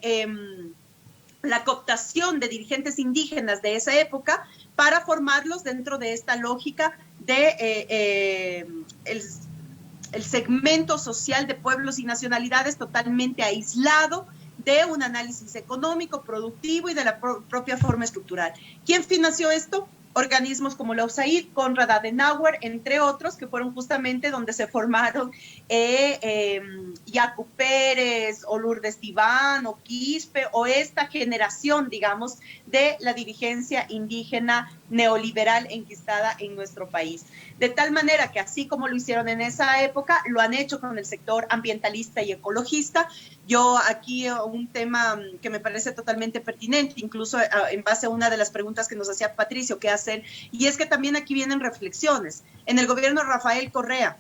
la cooptación de dirigentes indígenas de esa época para formarlos dentro de esta lógica de el segmento social de pueblos y nacionalidades totalmente aislado de un análisis económico, productivo y de la propia forma estructural. ¿Quién financió esto? Organismos como la USAID, Konrad Adenauer, entre otros, que fueron justamente donde se formaron Yacu Pérez, o Lourdes Tibán, o Quispe, o esta generación, digamos, de la dirigencia indígena neoliberal enquistada en nuestro país. De tal manera que así como lo hicieron en esa época, lo han hecho con el sector ambientalista y ecologista. Yo aquí un tema que me parece totalmente pertinente, incluso en base a una de las preguntas que nos hacía Patricio, ¿qué hacer? Y es que también aquí vienen reflexiones. En el gobierno de Rafael Correa,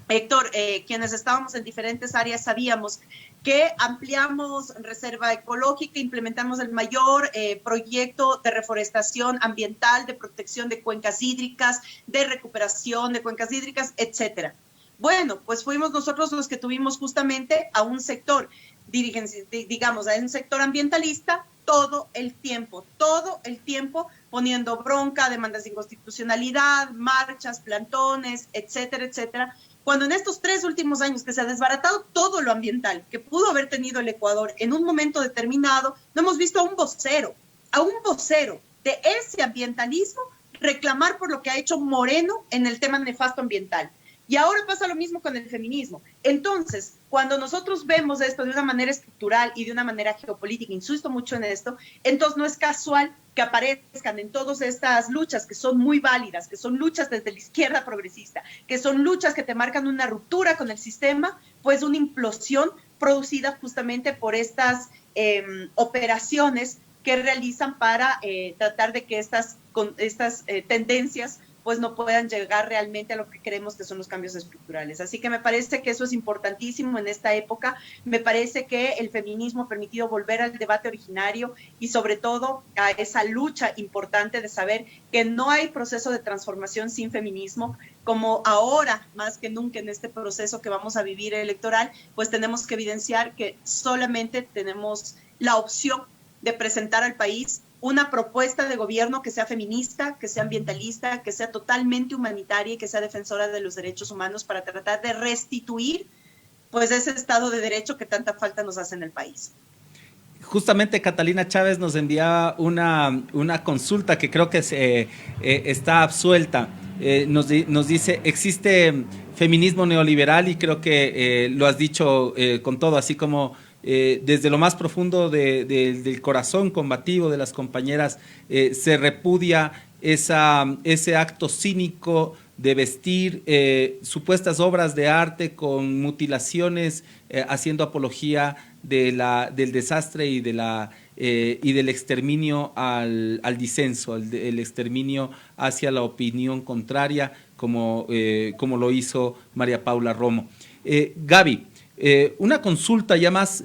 Héctor, quienes estábamos en diferentes áreas sabíamos que ampliamos reserva ecológica, implementamos el mayor proyecto de reforestación ambiental, de protección de cuencas hídricas, de recuperación de cuencas hídricas, etcétera. Bueno, pues fuimos nosotros los que tuvimos justamente a un sector, digamos, a un sector ambientalista todo el tiempo poniendo bronca, demandas de inconstitucionalidad, marchas, plantones, etcétera, etcétera. Cuando en estos 3 últimos años que se ha desbaratado todo lo ambiental que pudo haber tenido el Ecuador en un momento determinado, no hemos visto a un vocero de ese ambientalismo reclamar por lo que ha hecho Moreno en el tema nefasto ambiental. Y ahora pasa lo mismo con el feminismo. Entonces, cuando nosotros vemos esto de una manera estructural y de una manera geopolítica, insisto mucho en esto, entonces no es casual que aparezcan en todas estas luchas que son muy válidas, que son luchas desde la izquierda progresista, que son luchas que te marcan una ruptura con el sistema, pues una implosión producida justamente por estas operaciones que realizan para tratar de que estas tendencias pues no puedan llegar realmente a lo que creemos que son los cambios estructurales. Así que me parece que eso es importantísimo en esta época. Me parece que el feminismo ha permitido volver al debate originario y sobre todo a esa lucha importante de saber que no hay proceso de transformación sin feminismo, como ahora más que nunca en este proceso que vamos a vivir electoral, pues tenemos que evidenciar que solamente tenemos la opción de presentar al país una propuesta de gobierno que sea feminista, que sea ambientalista, que sea totalmente humanitaria y que sea defensora de los derechos humanos para tratar de restituir pues ese Estado de Derecho que tanta falta nos hace en el país. Justamente Catalina Chávez nos enviaba una consulta que creo que está absuelta. Nos dice, existe feminismo neoliberal y creo que lo has dicho con todo, así como desde lo más profundo del corazón combativo de las compañeras se repudia ese acto cínico de vestir supuestas obras de arte con mutilaciones, haciendo apología del desastre y del exterminio al disenso, el exterminio hacia la opinión contraria, como lo hizo María Paula Romo. Gaby, una consulta ya más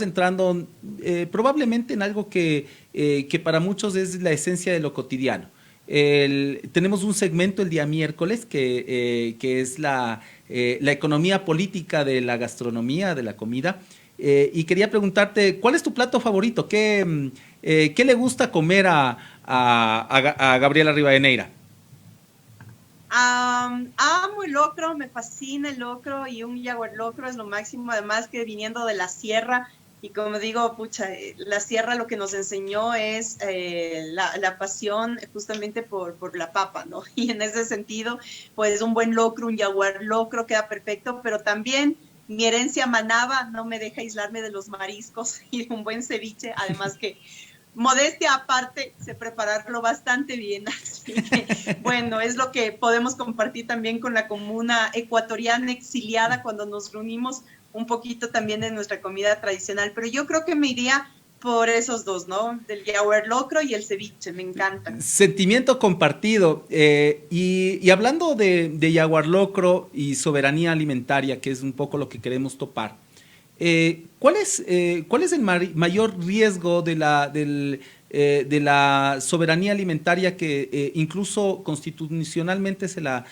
entrando probablemente en algo que para muchos es la esencia de lo cotidiano. Tenemos un segmento el día miércoles que es la economía política de la gastronomía, de la comida, y quería preguntarte, ¿cuál es tu plato favorito? ¿Qué le gusta comer a Gabriela Rivadeneira? Amo el locro, me fascina el locro, y un jaguar locro es lo máximo, además que viniendo de la sierra, y como digo, pucha, la sierra lo que nos enseñó es la pasión justamente por la papa, ¿no? Y en ese sentido, pues un buen locro, un jaguar locro queda perfecto, pero también mi herencia manaba no me deja aislarme de los mariscos y un buen ceviche, además que modestia aparte, sé prepararlo bastante bien, así que bueno, es lo que podemos compartir también con la comuna ecuatoriana exiliada cuando nos reunimos, un poquito también de nuestra comida tradicional, pero yo creo que me iría por esos dos, ¿no? Del jaguar locro y el ceviche, me encantan. Sentimiento compartido. Y hablando de jaguar locro y soberanía alimentaria, que es un poco lo que queremos topar, ¿cuál es el mayor riesgo de la soberanía alimentaria que incluso constitucionalmente se la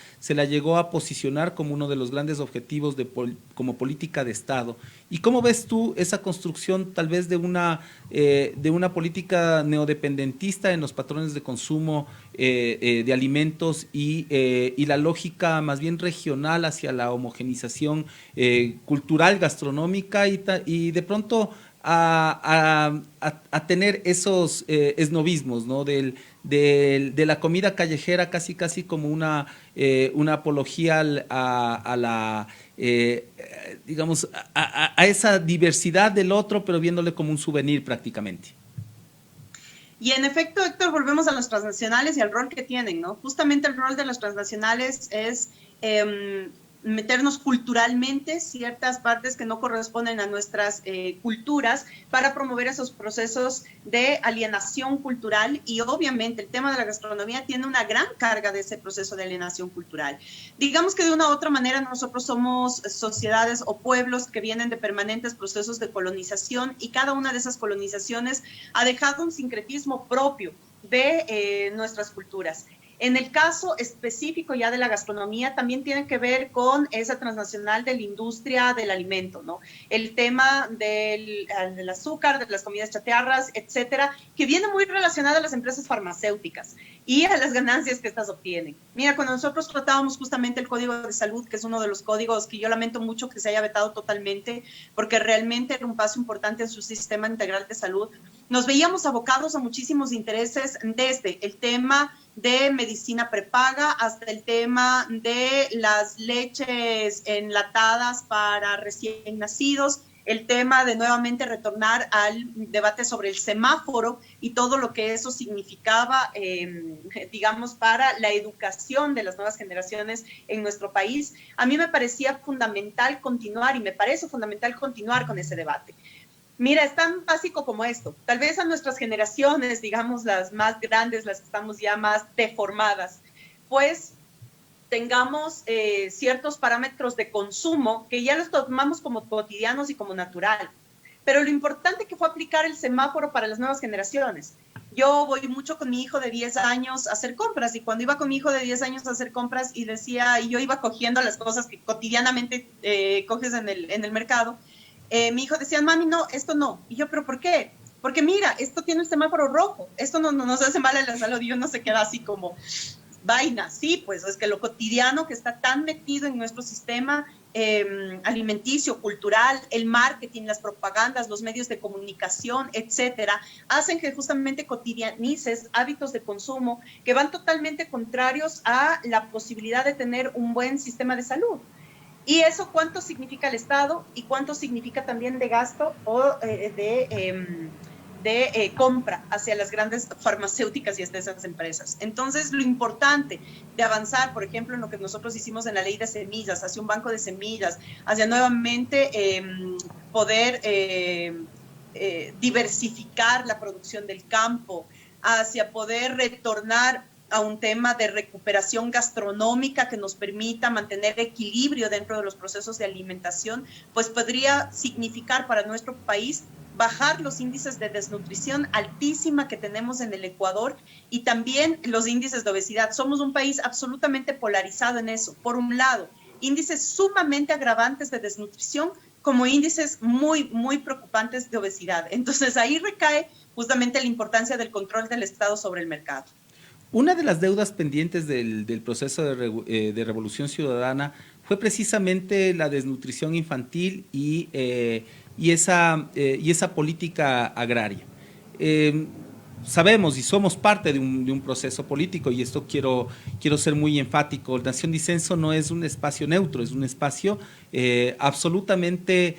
llegó a posicionar como uno de los grandes objetivos como política de Estado? ¿Y cómo ves tú esa construcción tal vez de una política neodependentista en los patrones de consumo de alimentos y la lógica más bien regional hacia la homogenización cultural, gastronómica y de pronto a tener esos esnovismos, ¿no? de la comida callejera casi como una apología digamos, a esa diversidad del otro, pero viéndole como un souvenir prácticamente. Y en efecto, Héctor, volvemos a las transnacionales y al rol que tienen, ¿no? Justamente el rol de las transnacionales es meternos culturalmente ciertas partes que no corresponden a nuestras culturas para promover esos procesos de alienación cultural, y obviamente el tema de la gastronomía tiene una gran carga de ese proceso de alienación cultural. Digamos que de una u otra manera nosotros somos sociedades o pueblos que vienen de permanentes procesos de colonización, y cada una de esas colonizaciones ha dejado un sincretismo propio de nuestras culturas. En el caso específico ya de la gastronomía, también tiene que ver con esa transnacional de la industria del alimento, ¿no? El tema del azúcar, de las comidas chatarras, etcétera, que viene muy relacionado a las empresas farmacéuticas y a las ganancias que estas obtienen. Mira, cuando nosotros tratábamos justamente el Código de Salud, que es uno de los códigos que yo lamento mucho que se haya vetado totalmente, porque realmente era un paso importante en su sistema integral de salud, nos veíamos abocados a muchísimos intereses, desde el tema de medicina prepaga hasta el tema de las leches enlatadas para recién nacidos, el tema de nuevamente retornar al debate sobre el semáforo y todo lo que eso significaba, digamos, para la educación de las nuevas generaciones en nuestro país. A mí me parecía fundamental continuar, y me parece fundamental continuar con ese debate. Mira, es tan básico como esto. Tal vez a nuestras generaciones, digamos las más grandes, las que estamos ya más deformadas, pues tengamos ciertos parámetros de consumo que ya los tomamos como cotidianos y como natural. Pero lo importante que fue aplicar el semáforo para las nuevas generaciones. Yo voy mucho con mi hijo de 10 años a hacer compras, y cuando iba con mi hijo de 10 años a hacer compras y yo iba cogiendo las cosas que cotidianamente coges en el mercado, mi hijo decía, mami, no, esto no. Y yo, ¿pero por qué? Porque mira, esto tiene el semáforo rojo, esto no nos hace mal a la salud. Y uno se queda así como, vaina. Sí, pues es que lo cotidiano que está tan metido en nuestro sistema alimenticio, cultural, el marketing, las propagandas, los medios de comunicación, etcétera, hacen que justamente cotidianices hábitos de consumo que van totalmente contrarios a la posibilidad de tener un buen sistema de salud. Y eso cuánto significa el Estado y cuánto significa también de gasto o de compra hacia las grandes farmacéuticas y hasta esas empresas. Entonces, lo importante de avanzar, por ejemplo, en lo que nosotros hicimos en la ley de semillas, hacia un banco de semillas, hacia nuevamente poder diversificar la producción del campo, hacia poder retornar a un tema de recuperación gastronómica que nos permita mantener equilibrio dentro de los procesos de alimentación, pues podría significar para nuestro país bajar los índices de desnutrición altísima que tenemos en el Ecuador y también los índices de obesidad. Somos un país absolutamente polarizado en eso. Por un lado, índices sumamente agravantes de desnutrición como índices muy, muy preocupantes de obesidad. Entonces ahí recae justamente la importancia del control del Estado sobre el mercado. Una de las deudas pendientes del proceso de revolución ciudadana fue precisamente la desnutrición infantil y esa política agraria. Sabemos y somos parte de un proceso político, y esto quiero ser muy enfático. Nación Disenso no es un espacio neutro, es un espacio absolutamente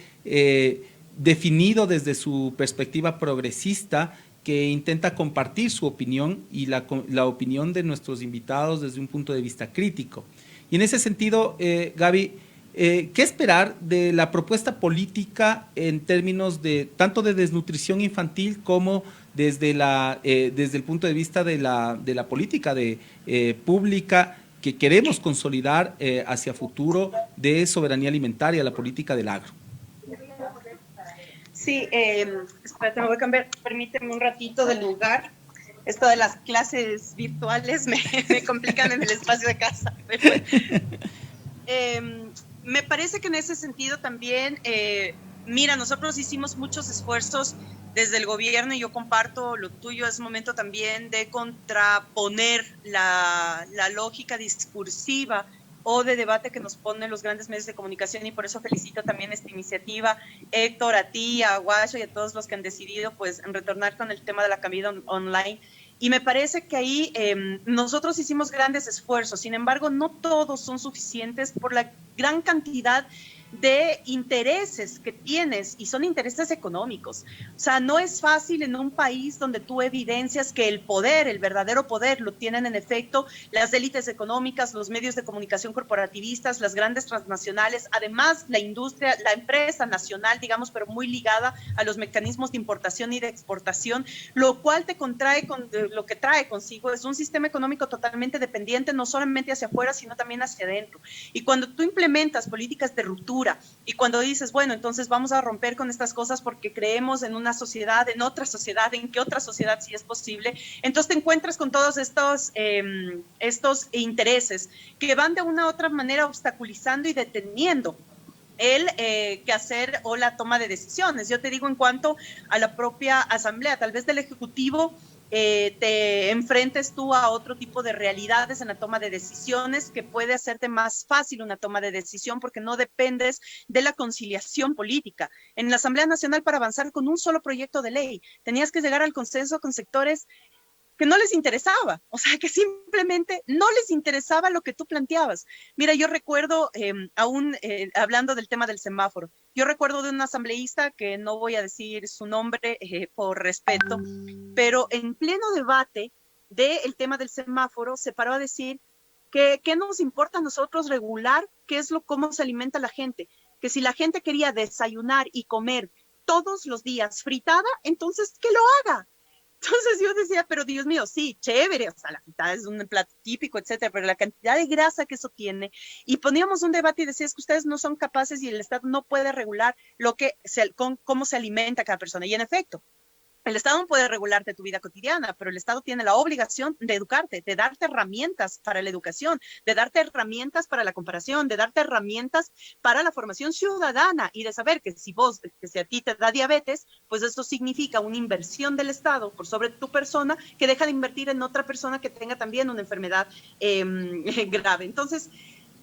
definido desde su perspectiva progresista, que intenta compartir su opinión y la opinión de nuestros invitados desde un punto de vista crítico. Y en ese sentido, Gaby, ¿qué esperar de la propuesta política en términos de tanto de desnutrición infantil como desde el punto de vista de la política pública que queremos consolidar hacia futuro de soberanía alimentaria, la política del agro? Sí, espérate, me voy a cambiar, permíteme un ratito de lugar. Esto de las clases virtuales me complican en el espacio de casa. Me parece que en ese sentido también, mira, nosotros hicimos muchos esfuerzos desde el gobierno y yo comparto lo tuyo, es momento también de contraponer la lógica discursiva o de debate que nos ponen los grandes medios de comunicación, y por eso felicito también esta iniciativa, Héctor, a ti, a Guacho y a todos los que han decidido pues retornar con el tema de la comida online. Y me parece que ahí nosotros hicimos grandes esfuerzos, sin embargo no todos son suficientes por la gran cantidad de intereses que tienes, y son intereses económicos. O sea, no es fácil en un país donde tú evidencias que el poder, el verdadero poder, lo tienen en efecto las élites económicas, los medios de comunicación corporativistas, las grandes transnacionales, además la industria, la empresa nacional, digamos, pero muy ligada a los mecanismos de importación y de exportación, lo cual te contrae lo que trae consigo es un sistema económico totalmente dependiente, no solamente hacia afuera, sino también hacia adentro. Y cuando tú implementas políticas de ruptura, y cuando dices, bueno, entonces vamos a romper con estas cosas porque creemos en una sociedad, en otra sociedad, en que otra sociedad sí es posible, entonces te encuentras con todos estos intereses que van de una u otra manera obstaculizando y deteniendo el quehacer o la toma de decisiones. Yo te digo, en cuanto a la propia asamblea, tal vez del Ejecutivo, te enfrentes tú a otro tipo de realidades en la toma de decisiones que puede hacerte más fácil una toma de decisión porque no dependes de la conciliación política. En la Asamblea Nacional, para avanzar con un solo proyecto de ley, tenías que llegar al consenso con sectores que no les interesaba, o sea, que simplemente no les interesaba lo que tú planteabas. Mira, yo recuerdo, hablando del tema del semáforo, yo recuerdo de un asambleísta, que no voy a decir su nombre por respeto, pero en pleno debate del tema del semáforo se paró a decir que qué nos importa a nosotros regular cómo se alimenta la gente, que si la gente quería desayunar y comer todos los días fritada, entonces que lo haga. Entonces yo decía, pero Dios mío, sí, chévere, o sea, la fritada es un plato típico, etcétera, pero la cantidad de grasa que eso tiene, y poníamos un debate y decía, es que ustedes no son capaces y el Estado no puede regular cómo se alimenta cada persona, y en efecto, el Estado no puede regularte tu vida cotidiana, pero el Estado tiene la obligación de educarte, de darte herramientas para la educación, de darte herramientas para la comparación, de darte herramientas para la formación ciudadana y de saber que si a ti te da diabetes, pues eso significa una inversión del Estado por sobre tu persona que deja de invertir en otra persona que tenga también una enfermedad grave. Entonces,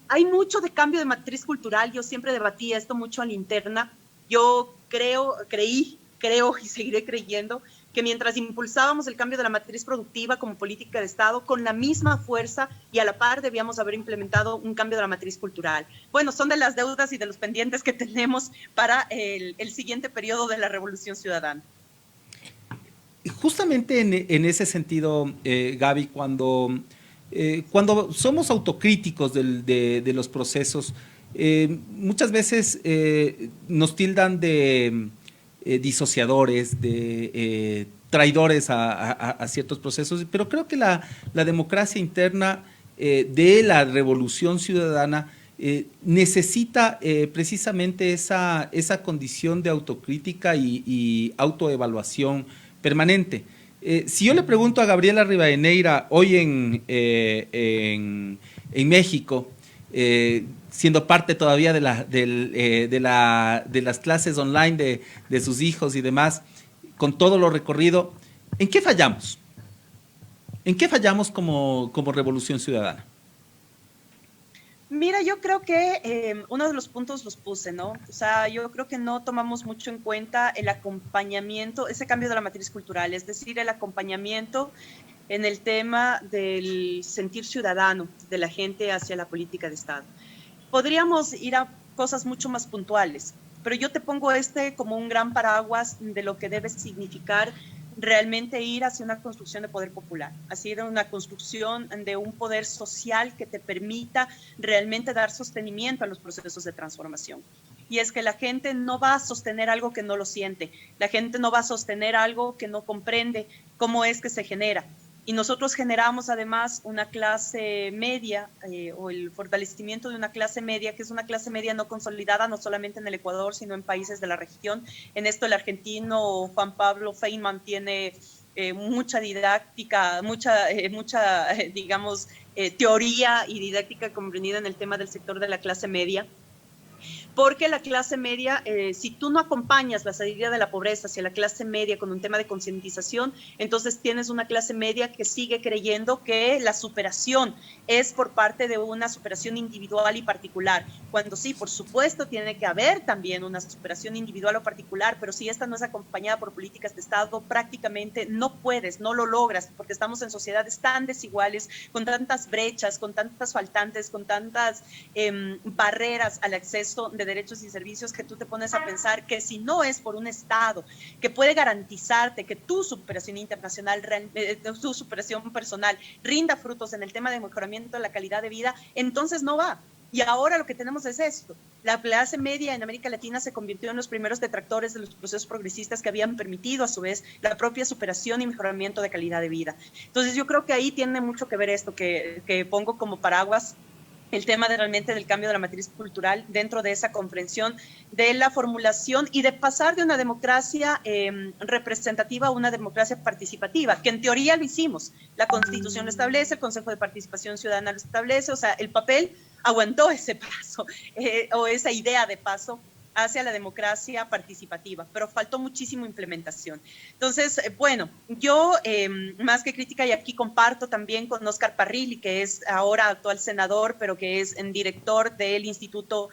hay mucho de cambio de matriz cultural. Yo siempre debatía esto mucho a la interna. Yo creí creo y seguiré creyendo que mientras impulsábamos el cambio de la matriz productiva como política de Estado, con la misma fuerza y a la par debíamos haber implementado un cambio de la matriz cultural. Bueno, son de las deudas y de los pendientes que tenemos para el siguiente periodo de la Revolución Ciudadana. Justamente en ese sentido, Gaby, cuando somos autocríticos de los procesos, muchas veces nos tildan de disociadores, de traidores a ciertos procesos, pero creo que la democracia interna de la revolución ciudadana necesita precisamente esa condición de autocrítica y autoevaluación permanente. Si yo le pregunto a Gabriela Rivadeneira hoy en México, siendo parte todavía de las clases online de sus hijos y demás, con todo lo recorrido, ¿en qué fallamos? ¿En qué fallamos como Revolución Ciudadana? Mira, yo creo que uno de los puntos los puse, ¿no? O sea, yo creo que no tomamos mucho en cuenta el acompañamiento, ese cambio de la matriz cultural, es decir, el acompañamiento en el tema del sentir ciudadano de la gente hacia la política de Estado. Podríamos ir a cosas mucho más puntuales, pero yo te pongo como un gran paraguas de lo que debe significar realmente ir hacia una construcción de poder popular, hacia una construcción de un poder social que te permita realmente dar sostenimiento a los procesos de transformación. Y es que la gente no va a sostener algo que no lo siente, la gente no va a sostener algo que no comprende cómo es que se genera. Y nosotros generamos además una clase media o el fortalecimiento de una clase media, que es una clase media no consolidada, no solamente en el Ecuador, sino en países de la región. En esto el argentino Juan Pablo Feynman tiene mucha didáctica, mucha digamos, teoría y didáctica comprendida en el tema del sector de la clase media. Porque la clase media, si tú no acompañas la salida de la pobreza hacia la clase media con un tema de concientización, entonces tienes una clase media que sigue creyendo que la superación es por parte de una superación individual y particular, cuando sí, por supuesto, tiene que haber también una superación individual o particular, pero si esta no es acompañada por políticas de Estado, prácticamente no puedes, no lo logras, porque estamos en sociedades tan desiguales, con tantas brechas, con tantas faltantes, con tantas barreras al acceso de derechos y servicios, que tú te pones a pensar que si no es por un Estado que puede garantizarte que tu superación internacional, tu superación personal rinda frutos en el tema de mejoramiento de la calidad de vida, entonces no va. Y ahora lo que tenemos es esto. La clase media en América Latina se convirtió en los primeros detractores de los procesos progresistas que habían permitido a su vez la propia superación y mejoramiento de calidad de vida. Entonces yo creo que ahí tiene mucho que ver esto que pongo como paraguas, el tema realmente del cambio de la matriz cultural dentro de esa comprensión de la formulación y de pasar de una democracia representativa a una democracia participativa, que en teoría lo hicimos. La Constitución lo establece, el Consejo de Participación Ciudadana lo establece, o sea, el papel aguantó ese paso o esa idea de paso hacia la democracia participativa, pero faltó muchísimo implementación. Entonces, bueno, yo más que crítica, y aquí comparto también con Óscar Parrilli, que es ahora actual senador, pero que es director del Instituto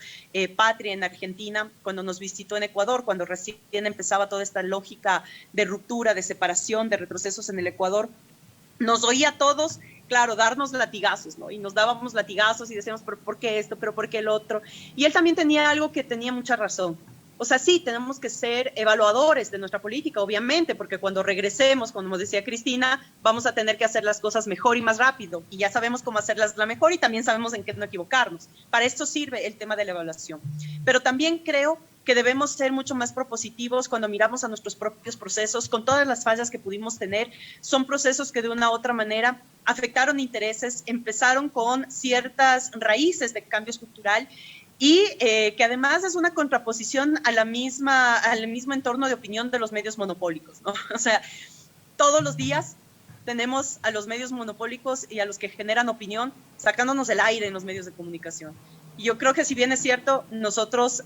Patria en Argentina, cuando nos visitó en Ecuador, cuando recién empezaba toda esta lógica de ruptura, de separación, de retrocesos en el Ecuador, nos oía a todos, claro, darnos latigazos, ¿no? Y nos dábamos latigazos y decíamos, ¿pero por qué esto? ¿Pero por qué el otro? Y él también tenía algo que tenía mucha razón. O sea, sí, tenemos que ser evaluadores de nuestra política, obviamente, porque cuando regresemos, como decía Cristina, vamos a tener que hacer las cosas mejor y más rápido. Y ya sabemos cómo hacerlas la mejor y también sabemos en qué no equivocarnos. Para esto sirve el tema de la evaluación. Pero también creo que debemos ser mucho más propositivos cuando miramos a nuestros propios procesos, con todas las fallas que pudimos tener. Son procesos que de una u otra manera afectaron intereses, empezaron con ciertas raíces de cambio estructural y que además es una contraposición a al mismo entorno de opinión de los medios monopólicos, ¿no? O sea, todos los días tenemos a los medios monopólicos y a los que generan opinión sacándonos el aire en los medios de comunicación. Y yo creo que, si bien es cierto, nosotros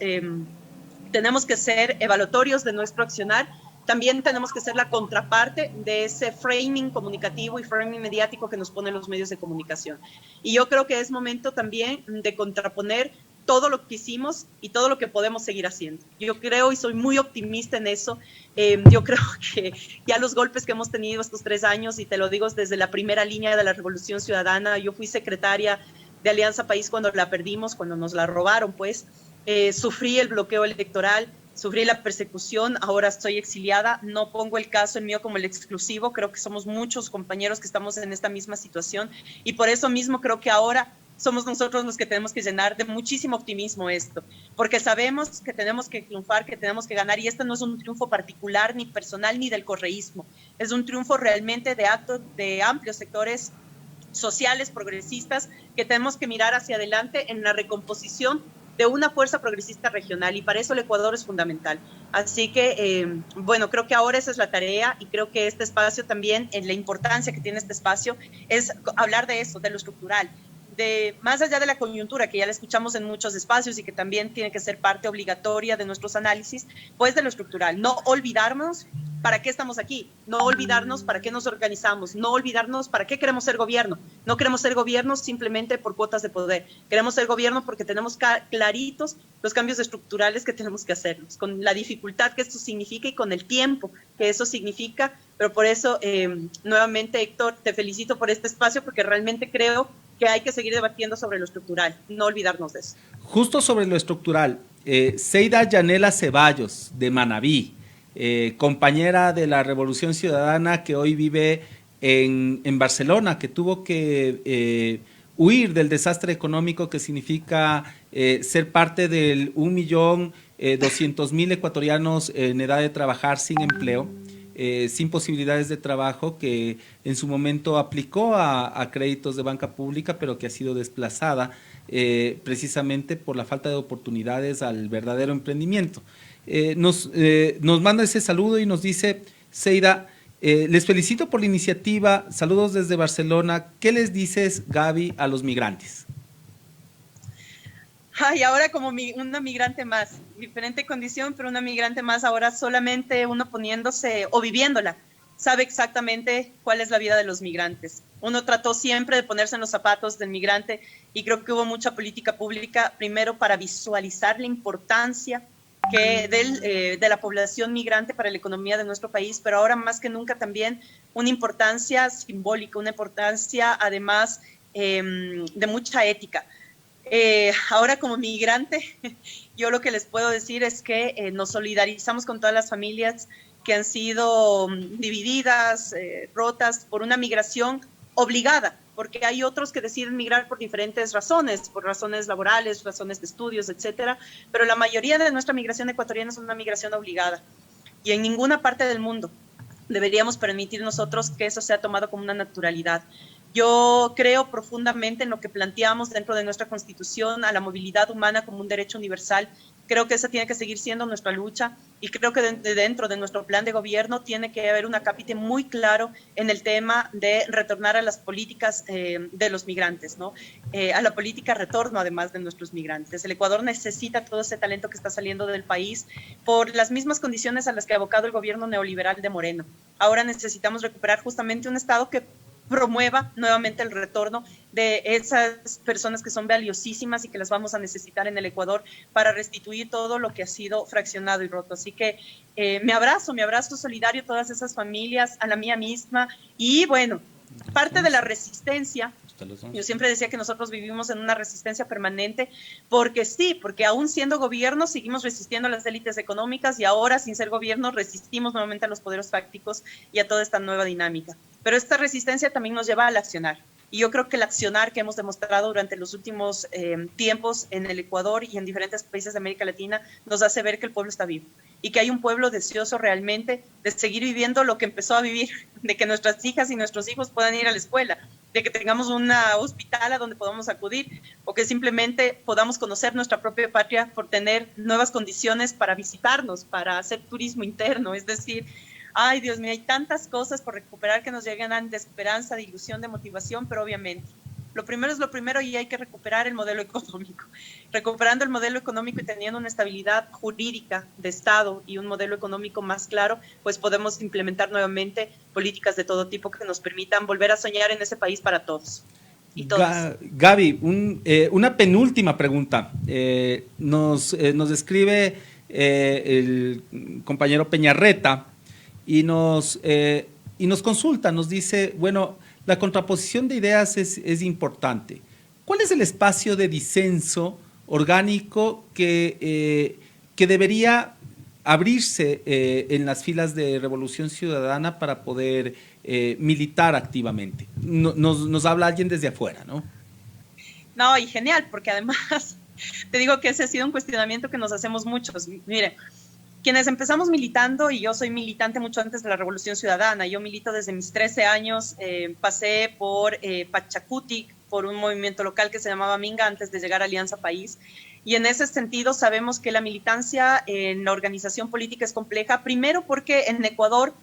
tenemos que ser evaluatorios de nuestro accionar, también tenemos que ser la contraparte de ese framing comunicativo y framing mediático que nos ponen los medios de comunicación. Y yo creo que es momento también de contraponer todo lo que hicimos y todo lo que podemos seguir haciendo. Yo creo y soy muy optimista en eso. Yo creo que ya los golpes que hemos tenido estos 3 años, y te lo digo desde la primera línea de la Revolución Ciudadana, yo fui secretaria de Alianza País cuando la perdimos, cuando nos la robaron, pues, sufrí el bloqueo electoral, sufrí la persecución, ahora estoy exiliada, no pongo el caso el mío como el exclusivo, creo que somos muchos compañeros que estamos en esta misma situación, y por eso mismo creo que ahora somos nosotros los que tenemos que llenar de muchísimo optimismo esto, porque sabemos que tenemos que triunfar, que tenemos que ganar, y este no es un triunfo particular, ni personal, ni del correísmo, es un triunfo realmente de amplios sectores sociales, progresistas, que tenemos que mirar hacia adelante en la recomposición de una fuerza progresista regional, y para eso el Ecuador es fundamental. Así que, bueno, creo que ahora esa es la tarea, y creo que este espacio también, en la importancia que tiene este espacio, es hablar de eso, de lo estructural, más allá de la coyuntura, que ya la escuchamos en muchos espacios y que también tiene que ser parte obligatoria de nuestros análisis, pues de lo estructural. No olvidarnos para qué estamos aquí, no olvidarnos para qué nos organizamos, no olvidarnos para qué queremos ser gobierno. No queremos ser gobierno simplemente por cuotas de poder, queremos ser gobierno porque tenemos claritos los cambios estructurales que tenemos que hacerlos, con la dificultad que esto significa y con el tiempo que eso significa, pero por eso, nuevamente, Héctor, te felicito por este espacio, porque realmente creo que hay que seguir debatiendo sobre lo estructural, no olvidarnos de eso. Justo sobre lo estructural, Zeida Yanela Ceballos, de Manabí, compañera de la Revolución Ciudadana, que hoy vive en Barcelona, que tuvo que huir del desastre económico que significa ser parte del 1.200.000 ecuatorianos en edad de trabajar sin empleo, sin posibilidades de trabajo, que en su momento aplicó a créditos de banca pública, pero que ha sido desplazada precisamente por la falta de oportunidades al verdadero emprendimiento. Nos manda ese saludo y nos dice: Zeida, les felicito por la iniciativa, saludos desde Barcelona. ¿Qué les dices, Gaby, a los migrantes? Ay, ahora como una migrante más, diferente condición, pero una migrante más, ahora solamente uno poniéndose o viviéndola, sabe exactamente cuál es la vida de los migrantes. Uno trató siempre de ponerse en los zapatos del migrante, y creo que hubo mucha política pública, primero para visualizar la importancia de la población migrante para la economía de nuestro país, pero ahora más que nunca también una importancia simbólica, una importancia además de mucha ética. Ahora como migrante, yo lo que les puedo decir es que nos solidarizamos con todas las familias que han sido divididas, rotas por una migración obligada, porque hay otros que deciden migrar por diferentes razones, por razones laborales, razones de estudios, etcétera, pero la mayoría de nuestra migración ecuatoriana es una migración obligada, y en ninguna parte del mundo deberíamos permitir nosotros que eso sea tomado como una naturalidad. Yo creo profundamente en lo que planteamos dentro de nuestra Constitución, a la movilidad humana como un derecho universal. Creo que esa tiene que seguir siendo nuestra lucha, y creo que dentro de nuestro plan de gobierno tiene que haber un acápite muy claro en el tema de retornar a las políticas de los migrantes, ¿no? A la política retorno, además, de nuestros migrantes. El Ecuador necesita todo ese talento que está saliendo del país por las mismas condiciones a las que ha abocado el gobierno neoliberal de Moreno. Ahora necesitamos recuperar justamente un Estado que promueva nuevamente el retorno de esas personas que son valiosísimas y que las vamos a necesitar en el Ecuador para restituir todo lo que ha sido fraccionado y roto. Así que me abrazo solidario a todas esas familias, a la mía misma, y bueno, parte de la resistencia. Yo siempre decía que nosotros vivimos en una resistencia permanente, porque sí, porque aún siendo gobierno seguimos resistiendo a las élites económicas, y ahora sin ser gobierno resistimos nuevamente a los poderes fácticos y a toda esta nueva dinámica. Pero esta resistencia también nos lleva al accionar. Y yo creo que el accionar que hemos demostrado durante los últimos tiempos en el Ecuador y en diferentes países de América Latina nos hace ver que el pueblo está vivo, y que hay un pueblo deseoso realmente de seguir viviendo lo que empezó a vivir, de que nuestras hijas y nuestros hijos puedan ir a la escuela, de que tengamos un hospital a donde podamos acudir, o que simplemente podamos conocer nuestra propia patria por tener nuevas condiciones para visitarnos, para hacer turismo interno. Es decir, ay, Dios mío, hay tantas cosas por recuperar que nos llegan de esperanza, de ilusión, de motivación, pero obviamente lo primero es lo primero, y hay que recuperar el modelo económico. Recuperando el modelo económico y teniendo una estabilidad jurídica de Estado y un modelo económico más claro, pues podemos implementar nuevamente políticas de todo tipo que nos permitan volver a soñar en ese país para todos. y todas. Gaby, una penúltima pregunta. Nos escribe el compañero Peñarreta y nos consulta, nos dice, bueno, la contraposición de ideas es importante. ¿Cuál es el espacio de disenso orgánico que debería abrirse en las filas de Revolución Ciudadana para poder militar activamente? Nos habla alguien desde afuera, ¿no? No, y genial, porque además te digo que ese ha sido un cuestionamiento que nos hacemos muchos. Mire, quienes empezamos militando, y yo soy militante mucho antes de la Revolución Ciudadana, yo milito desde mis 13 años, pasé por Pachacutic, por un movimiento local que se llamaba Minga antes de llegar a Alianza País, y en ese sentido sabemos que la militancia en la organización política es compleja, primero porque en Ecuador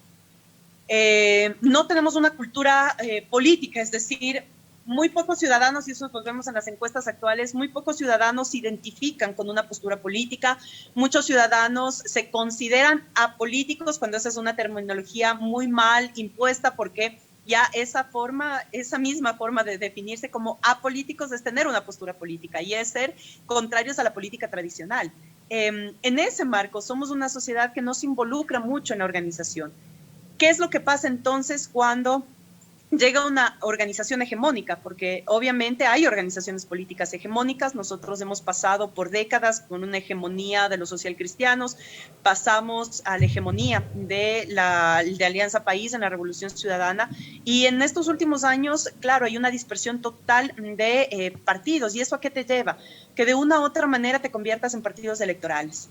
no tenemos una cultura política, es decir, muy pocos ciudadanos, y eso lo vemos en las encuestas actuales, muy pocos ciudadanos se identifican con una postura política, muchos ciudadanos se consideran apolíticos cuando esa es una terminología muy mal impuesta porque ya esa misma forma de definirse como apolíticos es tener una postura política y es ser contrarios a la política tradicional. En ese marco somos una sociedad que no se involucra mucho en la organización. ¿Qué es lo que pasa entonces cuando llega una organización hegemónica? Porque obviamente hay organizaciones políticas hegemónicas, nosotros hemos pasado por décadas con una hegemonía de los socialcristianos, pasamos a la hegemonía de Alianza País en la Revolución Ciudadana, y en estos últimos años, claro, hay una dispersión total de partidos, ¿y eso a qué te lleva? Que de una u otra manera te conviertas en partidos electorales.